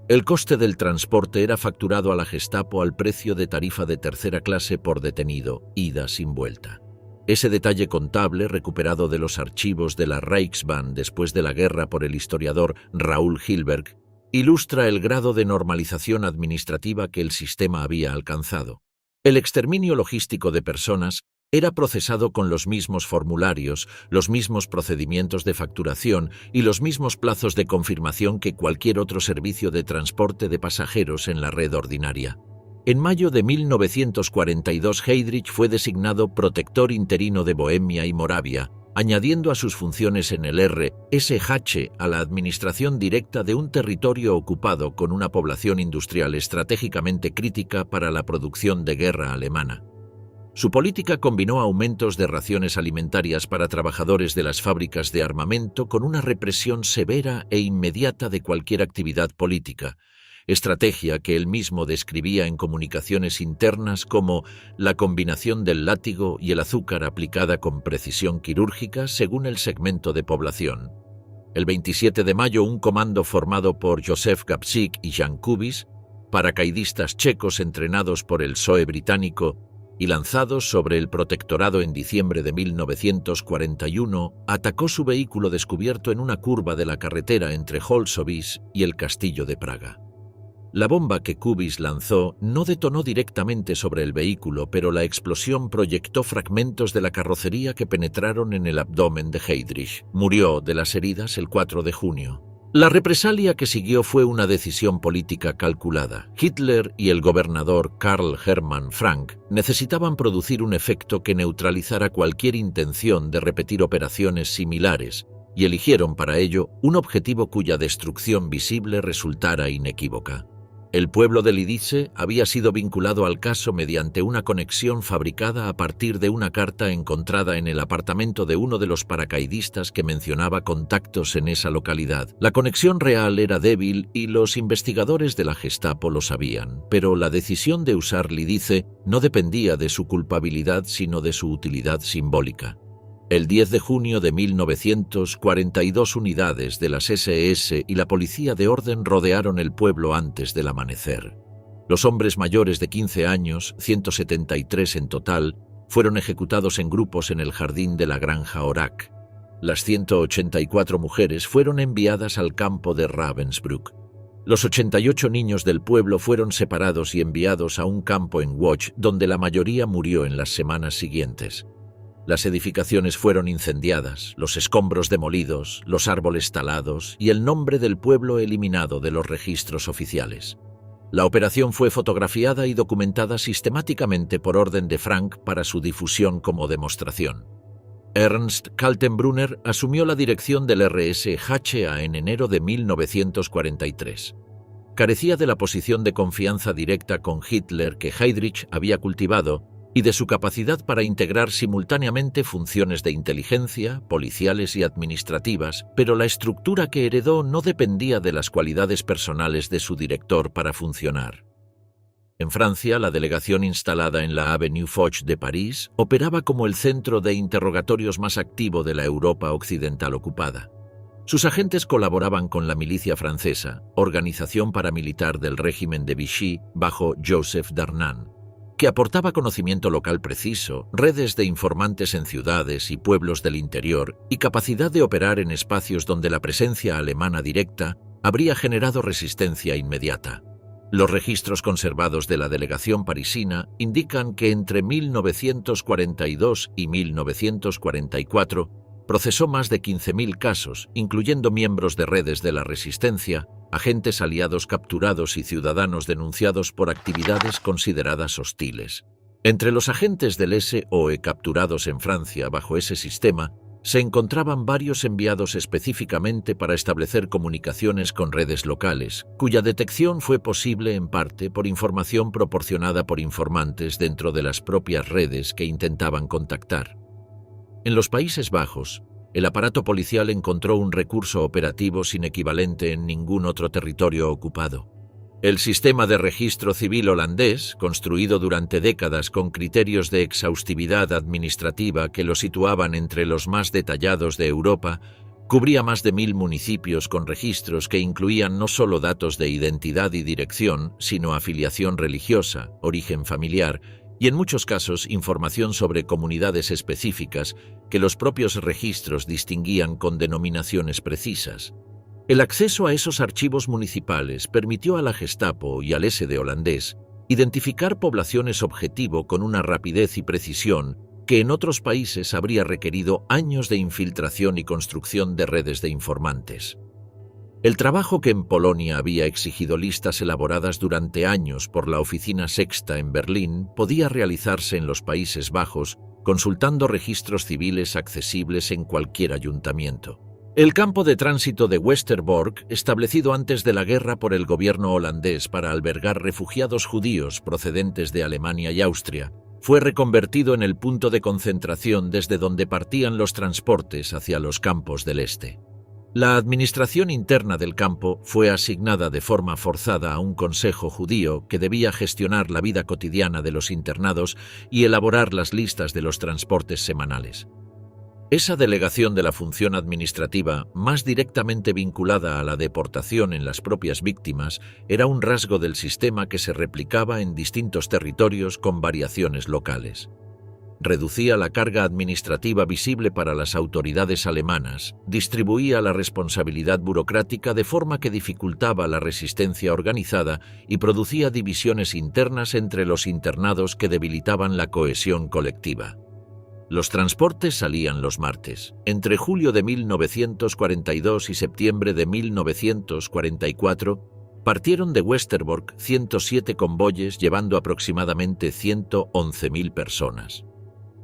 El coste del transporte era facturado a la Gestapo al precio de tarifa de tercera clase por detenido, ida sin vuelta. Ese detalle contable, recuperado de los archivos de la Reichsbahn después de la guerra por el historiador Raúl Hilberg, ilustra el grado de normalización administrativa que el sistema había alcanzado. El exterminio logístico de personas era procesado con los mismos formularios, los mismos procedimientos de facturación y los mismos plazos de confirmación que cualquier otro servicio de transporte de pasajeros en la red ordinaria. En mayo de 1942, Heydrich fue designado protector interino de Bohemia y Moravia, añadiendo a sus funciones en el RSH a la administración directa de un territorio ocupado con una población industrial estratégicamente crítica para la producción de guerra alemana. Su política combinó aumentos de raciones alimentarias para trabajadores de las fábricas de armamento con una represión severa e inmediata de cualquier actividad política, estrategia que él mismo describía en comunicaciones internas como la combinación del látigo y el azúcar aplicada con precisión quirúrgica según el segmento de población. El 27 de mayo, un comando formado por Józef Gabčík y Jan Kubiš, paracaidistas checos entrenados por el PSOE británico y lanzados sobre el protectorado en diciembre de 1941, atacó su vehículo descubierto en una curva de la carretera entre Holsovice y el Castillo de Praga. La bomba que Kubiš lanzó no detonó directamente sobre el vehículo, pero la explosión proyectó fragmentos de la carrocería que penetraron en el abdomen de Heydrich. Murió de las heridas el 4 de junio. La represalia que siguió fue una decisión política calculada. Hitler y el gobernador Karl Hermann Frank necesitaban producir un efecto que neutralizara cualquier intención de repetir operaciones similares, y eligieron para ello un objetivo cuya destrucción visible resultara inequívoca. El pueblo de Lidice había sido vinculado al caso mediante una conexión fabricada a partir de una carta encontrada en el apartamento de uno de los paracaidistas que mencionaba contactos en esa localidad. La conexión real era débil y los investigadores de la Gestapo lo sabían, pero la decisión de usar Lidice no dependía de su culpabilidad sino de su utilidad simbólica. El 10 de junio de 1942 unidades de las SS y la policía de orden rodearon el pueblo antes del amanecer. Los hombres mayores de 15 años, 173 en total, fueron ejecutados en grupos en el jardín de la granja Orak. Las 184 mujeres fueron enviadas al campo de Ravensbrück. Los 88 niños del pueblo fueron separados y enviados a un campo en Łódź, donde la mayoría murió en las semanas siguientes. Las edificaciones fueron incendiadas, los escombros demolidos, los árboles talados y el nombre del pueblo eliminado de los registros oficiales. La operación fue fotografiada y documentada sistemáticamente por orden de Frank para su difusión como demostración. Ernst Kaltenbrunner asumió la dirección del RSHA en enero de 1943. Carecía de la posición de confianza directa con Hitler que Heydrich había cultivado y de su capacidad para integrar simultáneamente funciones de inteligencia, policiales y administrativas, pero la estructura que heredó no dependía de las cualidades personales de su director para funcionar. En Francia, la delegación instalada en la Avenue Foch de París operaba como el centro de interrogatorios más activo de la Europa occidental ocupada. Sus agentes colaboraban con la milicia francesa, organización paramilitar del régimen de Vichy bajo Joseph Darnan, que aportaba conocimiento local preciso, redes de informantes en ciudades y pueblos del interior y capacidad de operar en espacios donde la presencia alemana directa habría generado resistencia inmediata. Los registros conservados de la delegación parisina indican que entre 1942 y 1944 procesó más de 15.000 casos, incluyendo miembros de redes de la resistencia, agentes aliados capturados y ciudadanos denunciados por actividades consideradas hostiles. Entre los agentes del SOE capturados en Francia bajo ese sistema, se encontraban varios enviados específicamente para establecer comunicaciones con redes locales, cuya detección fue posible en parte por información proporcionada por informantes dentro de las propias redes que intentaban contactar. En los Países Bajos, el aparato policial encontró un recurso operativo sin equivalente en ningún otro territorio ocupado. El sistema de registro civil holandés, construido durante décadas con criterios de exhaustividad administrativa que lo situaban entre los más detallados de Europa, cubría más de 1.000 municipios con registros que incluían no solo datos de identidad y dirección, sino afiliación religiosa, origen familiar y en muchos casos información sobre comunidades específicas que los propios registros distinguían con denominaciones precisas. El acceso a esos archivos municipales permitió a la Gestapo y al SD holandés identificar poblaciones objetivo con una rapidez y precisión que en otros países habría requerido años de infiltración y construcción de redes de informantes. El trabajo que en Polonia había exigido listas elaboradas durante años por la Oficina Sexta en Berlín podía realizarse en los Países Bajos consultando registros civiles accesibles en cualquier ayuntamiento. El campo de tránsito de Westerbork, establecido antes de la guerra por el gobierno holandés para albergar refugiados judíos procedentes de Alemania y Austria, fue reconvertido en el punto de concentración desde donde partían los transportes hacia los campos del este. La administración interna del campo fue asignada de forma forzada a un consejo judío que debía gestionar la vida cotidiana de los internados y elaborar las listas de los transportes semanales. Esa delegación de la función administrativa, más directamente vinculada a la deportación en las propias víctimas, era un rasgo del sistema que se replicaba en distintos territorios con variaciones locales. Reducía la carga administrativa visible para las autoridades alemanas, distribuía la responsabilidad burocrática de forma que dificultaba la resistencia organizada y producía divisiones internas entre los internados que debilitaban la cohesión colectiva. Los transportes salían los martes. Entre julio de 1942 y septiembre de 1944, partieron de Westerbork 107 convoyes llevando aproximadamente 111.000 personas.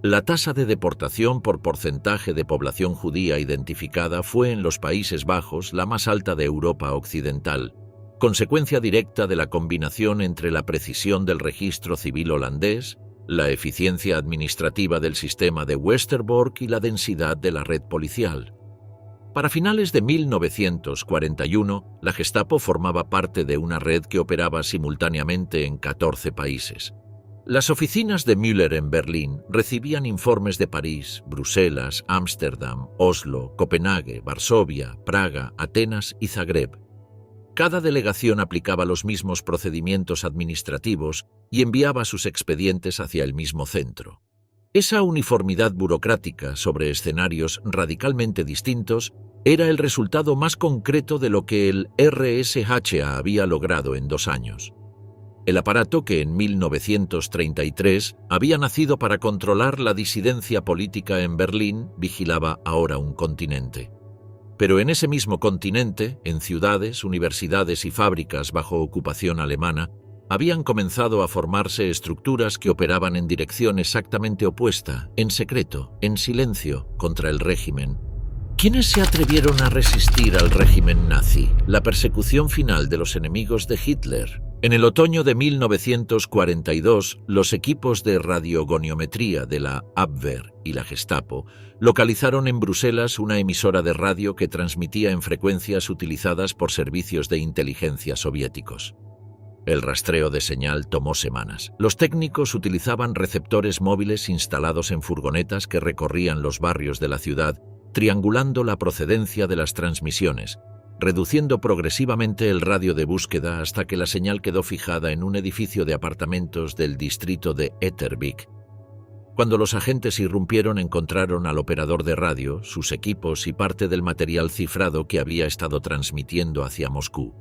La tasa de deportación por porcentaje de población judía identificada fue en los Países Bajos la más alta de Europa Occidental, consecuencia directa de la combinación entre la precisión del registro civil holandés, la eficiencia administrativa del sistema de Westerbork y la densidad de la red policial. Para finales de 1941, la Gestapo formaba parte de una red que operaba simultáneamente en 14 países. Las oficinas de Müller en Berlín recibían informes de París, Bruselas, Ámsterdam, Oslo, Copenhague, Varsovia, Praga, Atenas y Zagreb. Cada delegación aplicaba los mismos procedimientos administrativos y enviaba sus expedientes hacia el mismo centro. Esa uniformidad burocrática sobre escenarios radicalmente distintos era el resultado más concreto de lo que el RSHA había logrado en 2 años. El aparato que en 1933 había nacido para controlar la disidencia política en Berlín vigilaba ahora un continente. Pero en ese mismo continente, en ciudades, universidades y fábricas bajo ocupación alemana, habían comenzado a formarse estructuras que operaban en dirección exactamente opuesta, en secreto, en silencio, contra el régimen. ¿Quiénes se atrevieron a resistir al régimen nazi, la persecución final de los enemigos de Hitler? En el otoño de 1942, los equipos de radiogoniometría de la Abwehr y la Gestapo localizaron en Bruselas una emisora de radio que transmitía en frecuencias utilizadas por servicios de inteligencia soviéticos. El rastreo de señal tomó semanas. Los técnicos utilizaban receptores móviles instalados en furgonetas que recorrían los barrios de la ciudad, triangulando la procedencia de las transmisiones, reduciendo progresivamente el radio de búsqueda hasta que la señal quedó fijada en un edificio de apartamentos del distrito de Etterbeek. Cuando los agentes irrumpieron, encontraron al operador de radio, sus equipos y parte del material cifrado que había estado transmitiendo hacia Moscú.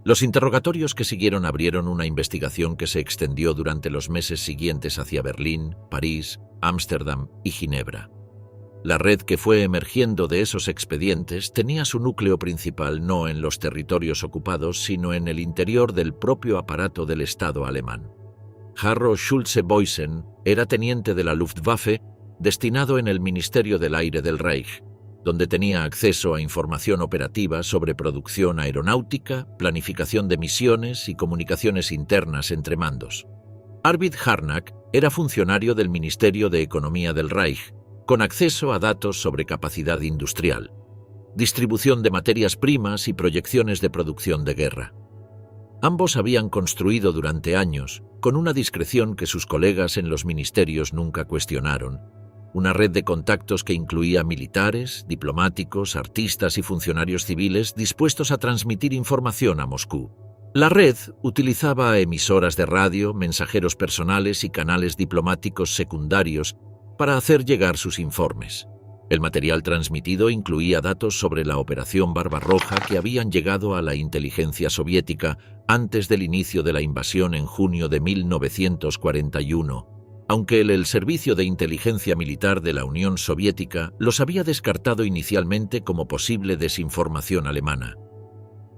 Los interrogatorios que siguieron abrieron una investigación que se extendió durante los meses siguientes hacia Berlín, París, Ámsterdam y Ginebra. La red que fue emergiendo de esos expedientes tenía su núcleo principal no en los territorios ocupados, sino en el interior del propio aparato del Estado alemán. Harro Schulze-Boysen era teniente de la Luftwaffe destinado en el Ministerio del Aire del Reich, donde tenía acceso a información operativa sobre producción aeronáutica, planificación de misiones y comunicaciones internas entre mandos. Arvid Harnack era funcionario del Ministerio de Economía del Reich, con acceso a datos sobre capacidad industrial, distribución de materias primas y proyecciones de producción de guerra. Ambos habían construido durante años, con una discreción que sus colegas en los ministerios nunca cuestionaron, una red de contactos que incluía militares, diplomáticos, artistas y funcionarios civiles dispuestos a transmitir información a Moscú. La red utilizaba emisoras de radio, mensajeros personales y canales diplomáticos secundarios para hacer llegar sus informes. El material transmitido incluía datos sobre la Operación Barbarroja que habían llegado a la inteligencia soviética antes del inicio de la invasión en junio de 1941, aunque el Servicio de Inteligencia Militar de la Unión Soviética los había descartado inicialmente como posible desinformación alemana.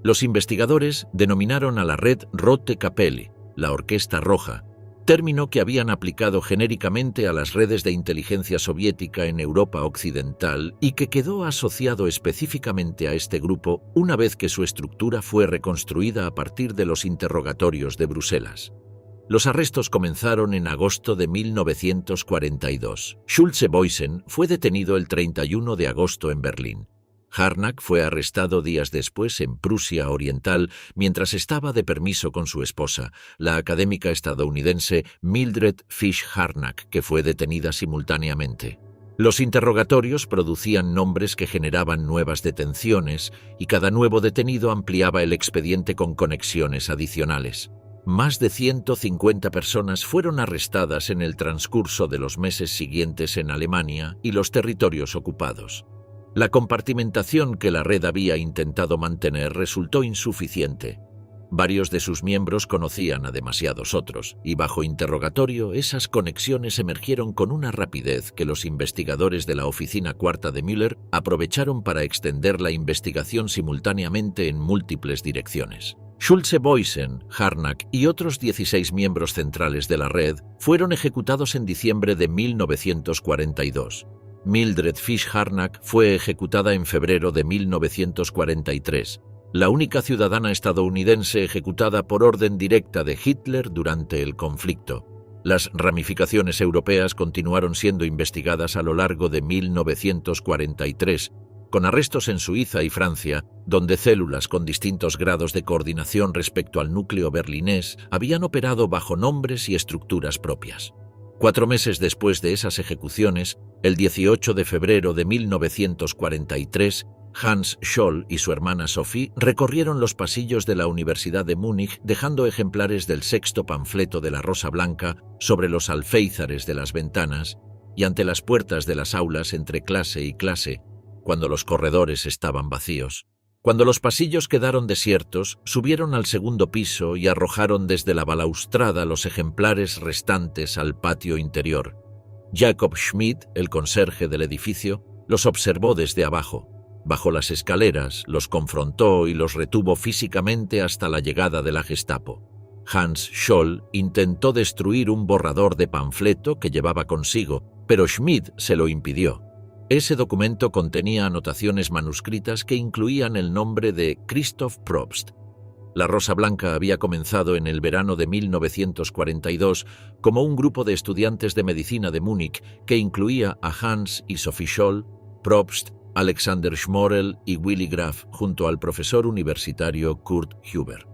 Los investigadores denominaron a la red Rote Kapelle, la Orquesta Roja, término que habían aplicado genéricamente a las redes de inteligencia soviética en Europa Occidental y que quedó asociado específicamente a este grupo una vez que su estructura fue reconstruida a partir de los interrogatorios de Bruselas. Los arrestos comenzaron en agosto de 1942. Schulze-Boysen fue detenido el 31 de agosto en Berlín. Harnack fue arrestado días después en Prusia Oriental mientras estaba de permiso con su esposa, la académica estadounidense Mildred Fish Harnack, que fue detenida simultáneamente. Los interrogatorios producían nombres que generaban nuevas detenciones y cada nuevo detenido ampliaba el expediente con conexiones adicionales. Más de 150 personas fueron arrestadas en el transcurso de los meses siguientes en Alemania y los territorios ocupados. La compartimentación que la red había intentado mantener resultó insuficiente. Varios de sus miembros conocían a demasiados otros, y bajo interrogatorio esas conexiones emergieron con una rapidez que los investigadores de la Oficina Cuarta de Müller aprovecharon para extender la investigación simultáneamente en múltiples direcciones. Schulze-Boysen, Harnack y otros 16 miembros centrales de la red fueron ejecutados en diciembre de 1942. Mildred Fish Harnack fue ejecutada en febrero de 1943, la única ciudadana estadounidense ejecutada por orden directa de Hitler durante el conflicto. Las ramificaciones europeas continuaron siendo investigadas a lo largo de 1943, con arrestos en Suiza y Francia, donde células con distintos grados de coordinación respecto al núcleo berlinés habían operado bajo nombres y estructuras propias. 4 meses después de esas ejecuciones, el 18 de febrero de 1943, Hans Scholl y su hermana Sophie recorrieron los pasillos de la Universidad de Múnich dejando ejemplares del 6º panfleto de la Rosa Blanca sobre los alféizares de las ventanas y ante las puertas de las aulas entre clase y clase, cuando los corredores estaban vacíos. Cuando los pasillos quedaron desiertos, subieron al 2º piso y arrojaron desde la balaustrada los ejemplares restantes al patio interior. Jacob Schmidt, el conserje del edificio, los observó desde abajo. Bajó las escaleras, los confrontó y los retuvo físicamente hasta la llegada de la Gestapo. Hans Scholl intentó destruir un borrador de panfleto que llevaba consigo, pero Schmidt se lo impidió. Ese documento contenía anotaciones manuscritas que incluían el nombre de Christoph Probst. La Rosa Blanca había comenzado en el verano de 1942 como un grupo de estudiantes de medicina de Múnich que incluía a Hans y Sophie Scholl, Probst, Alexander Schmorell y Willy Graf junto al profesor universitario Kurt Huber.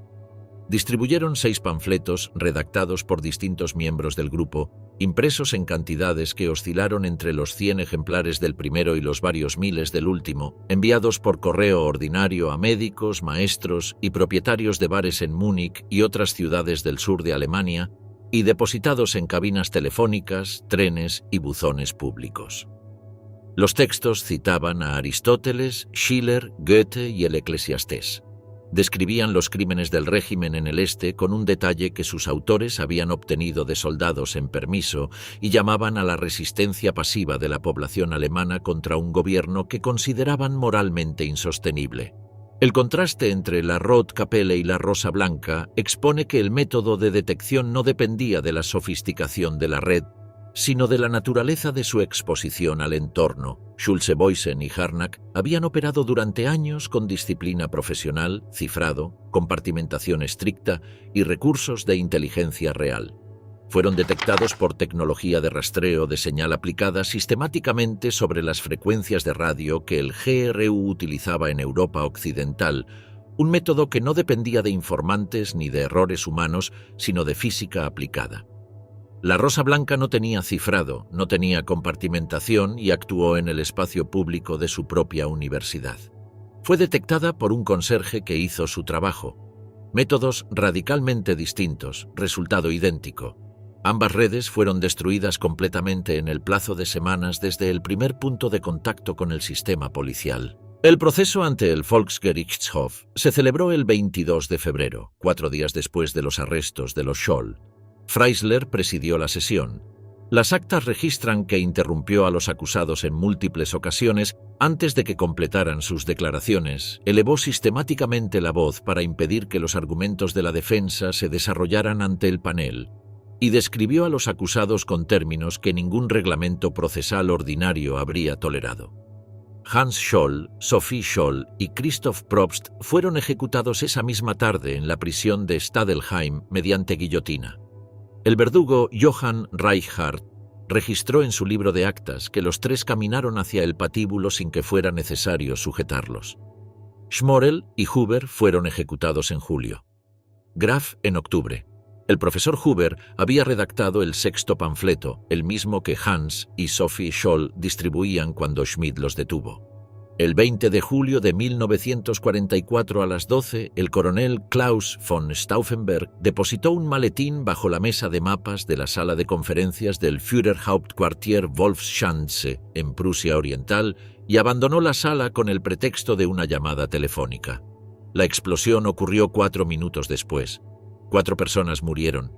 Distribuyeron 6 panfletos redactados por distintos miembros del grupo, impresos en cantidades que oscilaron entre los 100 ejemplares del primero y los varios miles del último, enviados por correo ordinario a médicos, maestros y propietarios de bares en Múnich y otras ciudades del sur de Alemania, y depositados en cabinas telefónicas, trenes y buzones públicos. Los textos citaban a Aristóteles, Schiller, Goethe y el Eclesiastés. Describían los crímenes del régimen en el este con un detalle que sus autores habían obtenido de soldados en permiso y llamaban a la resistencia pasiva de la población alemana contra un gobierno que consideraban moralmente insostenible. El contraste entre la Rote Kapelle y la Rosa Blanca expone que el método de detección no dependía de la sofisticación de la red, sino de la naturaleza de su exposición al entorno. Schulze-Boysen y Harnack habían operado durante años con disciplina profesional, cifrado, compartimentación estricta y recursos de inteligencia real. Fueron detectados por tecnología de rastreo de señal aplicada sistemáticamente sobre las frecuencias de radio que el GRU utilizaba en Europa Occidental, un método que no dependía de informantes ni de errores humanos, sino de física aplicada. La Rosa Blanca no tenía cifrado, no tenía compartimentación y actuó en el espacio público de su propia universidad. Fue detectada por un conserje que hizo su trabajo. Métodos radicalmente distintos, resultado idéntico. Ambas redes fueron destruidas completamente en el plazo de semanas desde el primer punto de contacto con el sistema policial. El proceso ante el Volksgerichtshof se celebró el 22 de febrero, 4 días después de los arrestos de los Scholl. Freisler presidió la sesión. Las actas registran que interrumpió a los acusados en múltiples ocasiones antes de que completaran sus declaraciones, elevó sistemáticamente la voz para impedir que los argumentos de la defensa se desarrollaran ante el panel, y describió a los acusados con términos que ningún reglamento procesal ordinario habría tolerado. Hans Scholl, Sophie Scholl y Christoph Probst fueron ejecutados esa misma tarde en la prisión de Stadelheim mediante guillotina. El verdugo Johann Reichardt registró en su libro de actas que los tres caminaron hacia el patíbulo sin que fuera necesario sujetarlos. Schmorell y Huber fueron ejecutados en julio. Graf en octubre. El profesor Huber había redactado el sexto panfleto, el mismo que Hans y Sophie Scholl distribuían cuando Schmidt los detuvo. El 20 de julio de 1944 a las 12, el coronel Klaus von Stauffenberg depositó un maletín bajo la mesa de mapas de la sala de conferencias del Führerhauptquartier Wolfschanze, en Prusia Oriental, y abandonó la sala con el pretexto de una llamada telefónica. La explosión ocurrió 4 minutos después. 4 personas murieron.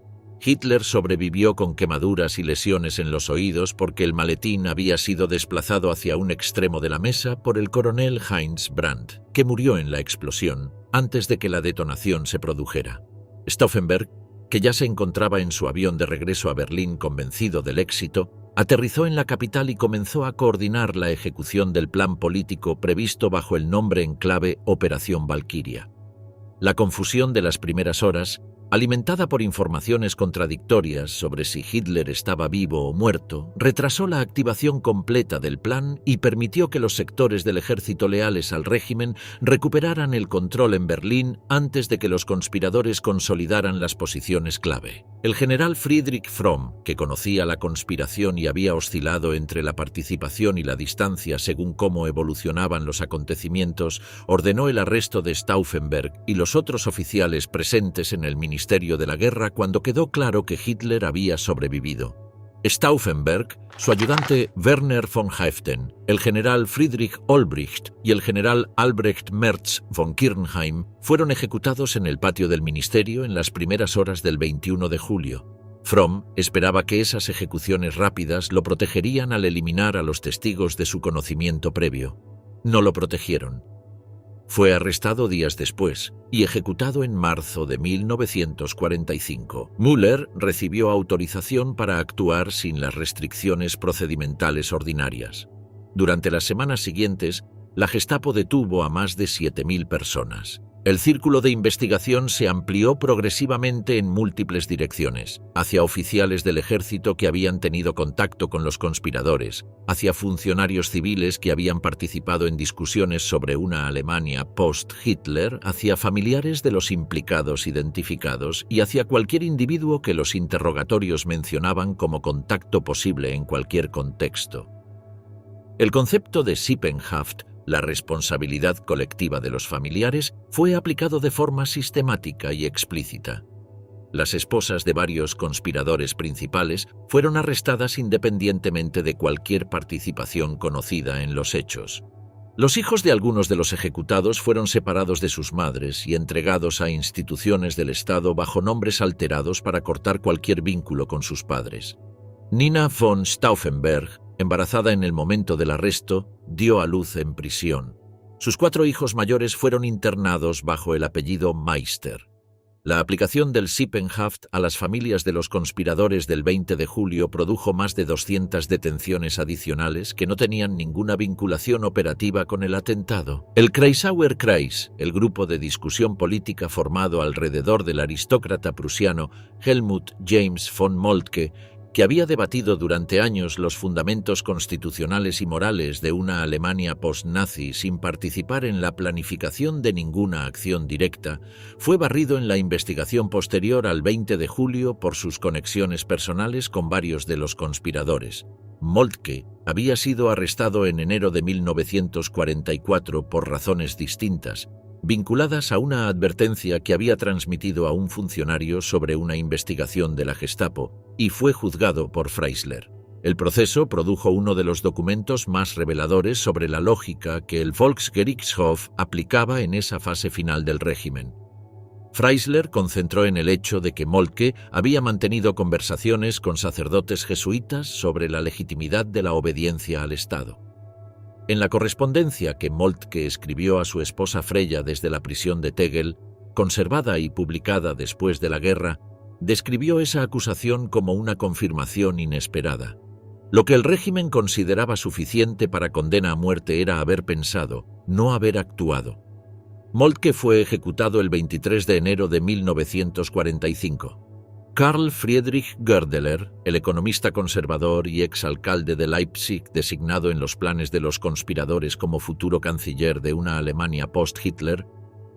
Hitler sobrevivió con quemaduras y lesiones en los oídos porque el maletín había sido desplazado hacia un extremo de la mesa por el coronel Heinz Brandt, que murió en la explosión antes de que la detonación se produjera. Stauffenberg, que ya se encontraba en su avión de regreso a Berlín convencido del éxito, aterrizó en la capital y comenzó a coordinar la ejecución del plan político previsto bajo el nombre en clave Operación Valquiria. La confusión de las primeras horas, alimentada por informaciones contradictorias sobre si Hitler estaba vivo o muerto, retrasó la activación completa del plan y permitió que los sectores del ejército leales al régimen recuperaran el control en Berlín antes de que los conspiradores consolidaran las posiciones clave. El general Friedrich Fromm, que conocía la conspiración y había oscilado entre la participación y la distancia según cómo evolucionaban los acontecimientos, ordenó el arresto de Stauffenberg y los otros oficiales presentes en el Ministerio de la Guerra cuando quedó claro que Hitler había sobrevivido. Stauffenberg, su ayudante Werner von Haeften, el general Friedrich Olbricht y el general Albrecht Merz von Kirnheim fueron ejecutados en el patio del ministerio en las primeras horas del 21 de julio. Fromm esperaba que esas ejecuciones rápidas lo protegerían al eliminar a los testigos de su conocimiento previo. No lo protegieron. Fue arrestado días después y ejecutado en marzo de 1945. Müller recibió autorización para actuar sin las restricciones procedimentales ordinarias. Durante las semanas siguientes, la Gestapo detuvo a más de 7.000 personas. El círculo de investigación se amplió progresivamente en múltiples direcciones, hacia oficiales del ejército que habían tenido contacto con los conspiradores, hacia funcionarios civiles que habían participado en discusiones sobre una Alemania post-Hitler, hacia familiares de los implicados identificados y hacia cualquier individuo que los interrogatorios mencionaban como contacto posible en cualquier contexto. El concepto de Sippenhaft, la responsabilidad colectiva de los familiares, fue aplicado de forma sistemática y explícita. Las esposas de varios conspiradores principales fueron arrestadas independientemente de cualquier participación conocida en los hechos. Los hijos de algunos de los ejecutados fueron separados de sus madres y entregados a instituciones del Estado bajo nombres alterados para cortar cualquier vínculo con sus padres. Nina von Stauffenberg, embarazada en el momento del arresto, dio a luz en prisión. Sus 4 hijos mayores fueron internados bajo el apellido Meister. La aplicación del Sippenhaft a las familias de los conspiradores del 20 de julio produjo más de 200 detenciones adicionales que no tenían ninguna vinculación operativa con el atentado. El Kreisauer Kreis, el grupo de discusión política formado alrededor del aristócrata prusiano Helmut James von Moltke, que había debatido durante años los fundamentos constitucionales y morales de una Alemania post-nazi sin participar en la planificación de ninguna acción directa, fue barrido en la investigación posterior al 20 de julio por sus conexiones personales con varios de los conspiradores. Moltke había sido arrestado en enero de 1944 por razones distintas, vinculadas a una advertencia que había transmitido a un funcionario sobre una investigación de la Gestapo, y fue juzgado por Freisler. El proceso produjo uno de los documentos más reveladores sobre la lógica que el Volksgerichtshof aplicaba en esa fase final del régimen. Freisler concentró en el hecho de que Moltke había mantenido conversaciones con sacerdotes jesuitas sobre la legitimidad de la obediencia al Estado. En la correspondencia que Moltke escribió a su esposa Freya desde la prisión de Tegel, conservada y publicada después de la guerra, describió esa acusación como una confirmación inesperada. Lo que el régimen consideraba suficiente para condena a muerte era haber pensado, no haber actuado. Moltke fue ejecutado el 23 de enero de 1945. Karl Friedrich Goerdeler, el economista conservador y exalcalde de Leipzig designado en los planes de los conspiradores como futuro canciller de una Alemania post-Hitler,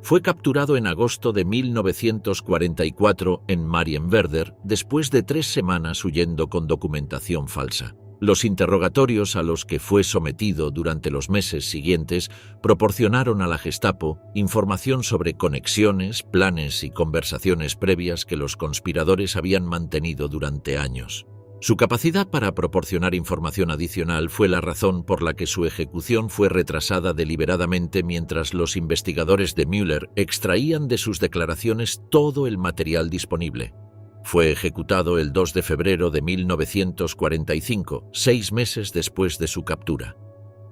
fue capturado en agosto de 1944 en Marienwerder después de 3 semanas huyendo con documentación falsa. Los interrogatorios a los que fue sometido durante los meses siguientes proporcionaron a la Gestapo información sobre conexiones, planes y conversaciones previas que los conspiradores habían mantenido durante años. Su capacidad para proporcionar información adicional fue la razón por la que su ejecución fue retrasada deliberadamente mientras los investigadores de Müller extraían de sus declaraciones todo el material disponible. Fue ejecutado el 2 de febrero de 1945, 6 meses después de su captura.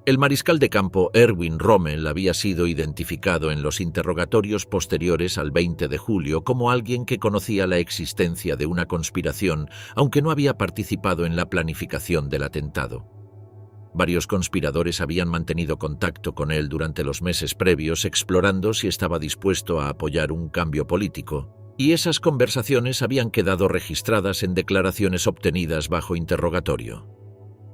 El mariscal de campo Erwin Rommel había sido identificado en los interrogatorios posteriores al 20 de julio como alguien que conocía la existencia de una conspiración, aunque no había participado en la planificación del atentado. Varios conspiradores habían mantenido contacto con él durante los meses previos, explorando si estaba dispuesto a apoyar un cambio político. Y esas conversaciones habían quedado registradas en declaraciones obtenidas bajo interrogatorio.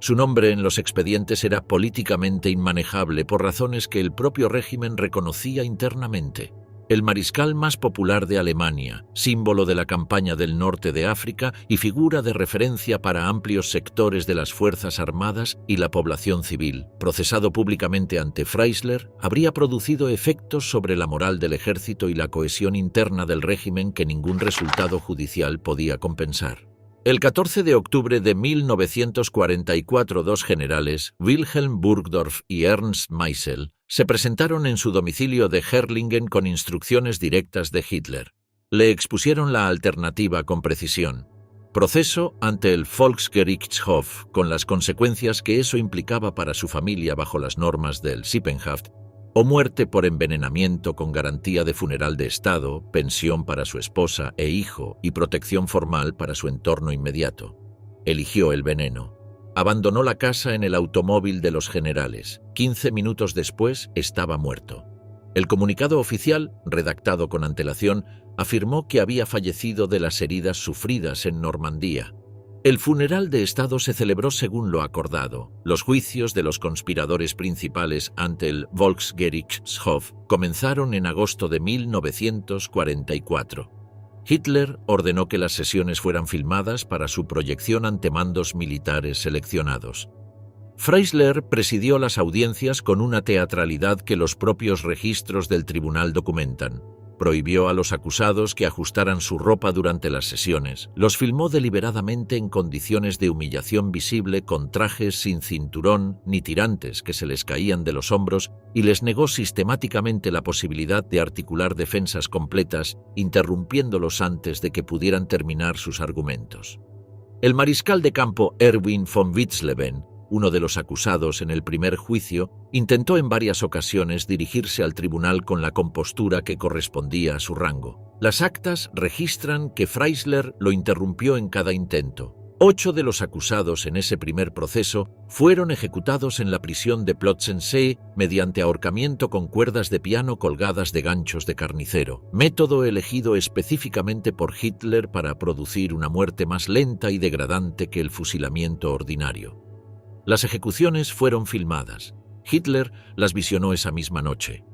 Su nombre en los expedientes era políticamente inmanejable por razones que el propio régimen reconocía internamente. El mariscal más popular de Alemania, símbolo de la campaña del norte de África y figura de referencia para amplios sectores de las Fuerzas Armadas y la población civil, procesado públicamente ante Freisler, habría producido efectos sobre la moral del ejército y la cohesión interna del régimen que ningún resultado judicial podía compensar. El 14 de octubre de 1944, 2 generales, Wilhelm Burgdorf y Ernst Meisel, se presentaron en su domicilio de Herrlingen con instrucciones directas de Hitler. Le expusieron la alternativa con precisión: proceso ante el Volksgerichtshof, con las consecuencias que eso implicaba para su familia bajo las normas del Sippenhaft, o muerte por envenenamiento con garantía de funeral de Estado, pensión para su esposa e hijo y protección formal para su entorno inmediato. Eligió el veneno. Abandonó la casa en el automóvil de los generales. 15 minutos después estaba muerto. El comunicado oficial, redactado con antelación, afirmó que había fallecido de las heridas sufridas en Normandía. El funeral de Estado se celebró según lo acordado. Los juicios de los conspiradores principales ante el Volksgerichtshof comenzaron en agosto de 1944. Hitler ordenó que las sesiones fueran filmadas para su proyección ante mandos militares seleccionados. Freisler presidió las audiencias con una teatralidad que los propios registros del tribunal documentan. Prohibió a los acusados que ajustaran su ropa durante las sesiones. Los filmó deliberadamente en condiciones de humillación visible con trajes sin cinturón ni tirantes que se les caían de los hombros y les negó sistemáticamente la posibilidad de articular defensas completas, interrumpiéndolos antes de que pudieran terminar sus argumentos. El mariscal de campo Erwin von Witzleben, uno de los acusados en el primer juicio, intentó en varias ocasiones dirigirse al tribunal con la compostura que correspondía a su rango. Las actas registran que Freisler lo interrumpió en cada intento. 8 de los acusados en ese primer proceso fueron ejecutados en la prisión de Plötzensee mediante ahorcamiento con cuerdas de piano colgadas de ganchos de carnicero, método elegido específicamente por Hitler para producir una muerte más lenta y degradante que el fusilamiento ordinario. Las ejecuciones fueron filmadas. Hitler las visionó esa misma noche.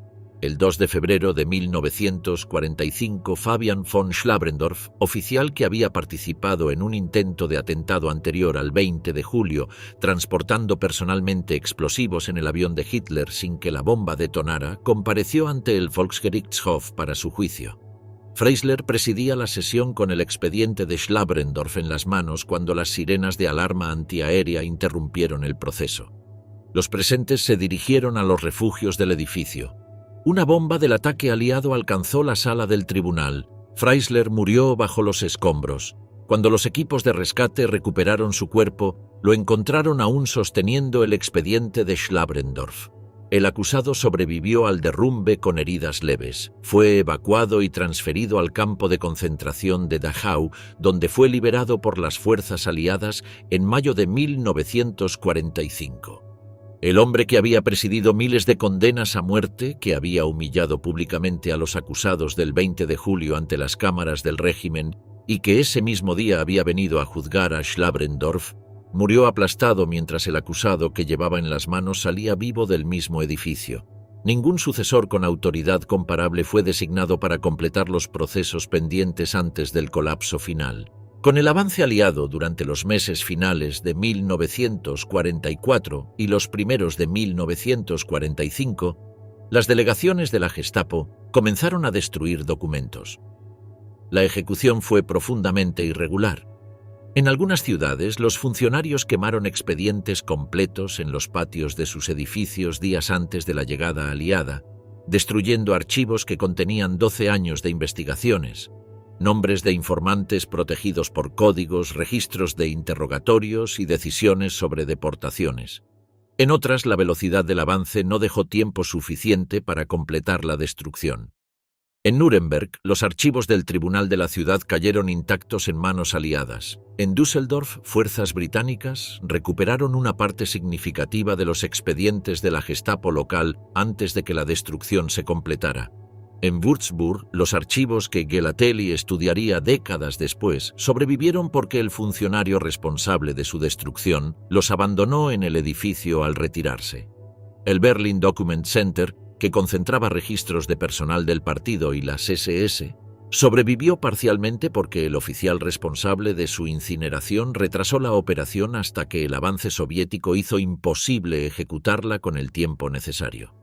El 2 de febrero de 1945, Fabian von Schlabrendorff, oficial que había participado en un intento de atentado anterior al 20 de julio, transportando personalmente explosivos en el avión de Hitler sin que la bomba detonara, compareció ante el Volksgerichtshof para su juicio. Freisler presidía la sesión con el expediente de Schlabrendorff en las manos cuando las sirenas de alarma antiaérea interrumpieron el proceso. Los presentes se dirigieron a los refugios del edificio. Una bomba del ataque aliado alcanzó la sala del tribunal. Freisler murió bajo los escombros. Cuando los equipos de rescate recuperaron su cuerpo, lo encontraron aún sosteniendo el expediente de Schlabrendorff. El acusado sobrevivió al derrumbe con heridas leves. Fue evacuado y transferido al campo de concentración de Dachau, donde fue liberado por las fuerzas aliadas en mayo de 1945. El hombre que había presidido miles de condenas a muerte, que había humillado públicamente a los acusados del 20 de julio ante las cámaras del régimen y que ese mismo día había venido a juzgar a Schlabrendorff, murió aplastado mientras el acusado que llevaba en las manos salía vivo del mismo edificio. Ningún sucesor con autoridad comparable fue designado para completar los procesos pendientes antes del colapso final. Con el avance aliado durante los meses finales de 1944 y los primeros de 1945, las delegaciones de la Gestapo comenzaron a destruir documentos. La ejecución fue profundamente irregular. En algunas ciudades, los funcionarios quemaron expedientes completos en los patios de sus edificios días antes de la llegada aliada, destruyendo archivos que contenían 12 años de investigaciones, nombres de informantes protegidos por códigos, registros de interrogatorios y decisiones sobre deportaciones. En otras, la velocidad del avance no dejó tiempo suficiente para completar la destrucción. En Nuremberg, los archivos del tribunal de la ciudad cayeron intactos en manos aliadas. En Düsseldorf, fuerzas británicas recuperaron una parte significativa de los expedientes de la Gestapo local antes de que la destrucción se completara. En Würzburg, los archivos que Gelatelli estudiaría décadas después sobrevivieron porque el funcionario responsable de su destrucción los abandonó en el edificio al retirarse. El Berlin Document Center, que concentraba registros de personal del partido y las SS, sobrevivió parcialmente porque el oficial responsable de su incineración retrasó la operación hasta que el avance soviético hizo imposible ejecutarla con el tiempo necesario.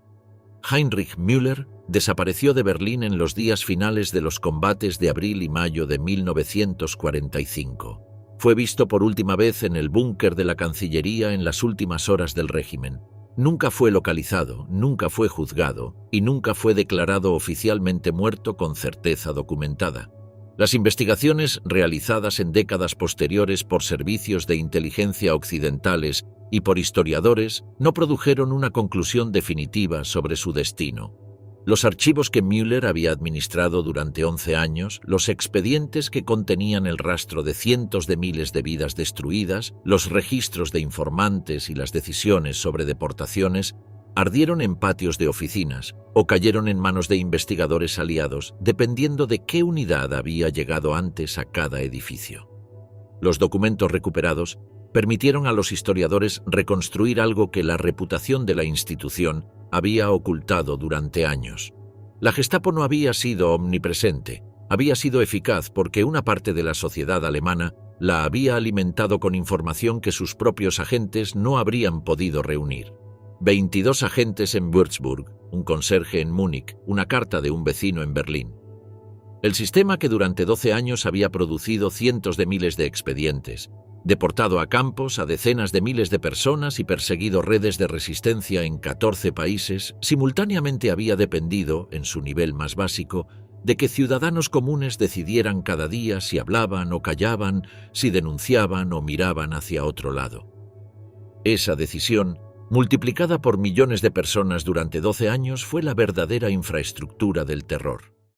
Heinrich Müller desapareció de Berlín en los días finales de los combates de abril y mayo de 1945. Fue visto por última vez en el búnker de la Cancillería en las últimas horas del régimen. Nunca fue localizado, nunca fue juzgado y nunca fue declarado oficialmente muerto con certeza documentada. Las investigaciones realizadas en décadas posteriores por servicios de inteligencia occidentales y por historiadores no produjeron una conclusión definitiva sobre su destino. Los archivos que Müller había administrado durante 11 años, los expedientes que contenían el rastro de cientos de miles de vidas destruidas, los registros de informantes y las decisiones sobre deportaciones, ardieron en patios de oficinas o cayeron en manos de investigadores aliados, dependiendo de qué unidad había llegado antes a cada edificio. Los documentos recuperados permitieron a los historiadores reconstruir algo que la reputación de la institución había ocultado durante años. La Gestapo no había sido omnipresente, había sido eficaz porque una parte de la sociedad alemana la había alimentado con información que sus propios agentes no habrían podido reunir. 22 agentes en Würzburg, un conserje en Múnich, una carta de un vecino en Berlín. El sistema que durante 12 años había producido cientos de miles de expedientes, deportado a campos a decenas de miles de personas y perseguido redes de resistencia en 14 países, simultáneamente había dependido, en su nivel más básico, de que ciudadanos comunes decidieran cada día si hablaban o callaban, si denunciaban o miraban hacia otro lado. Esa decisión, multiplicada por millones de personas durante 12 años, fue la verdadera infraestructura del terror.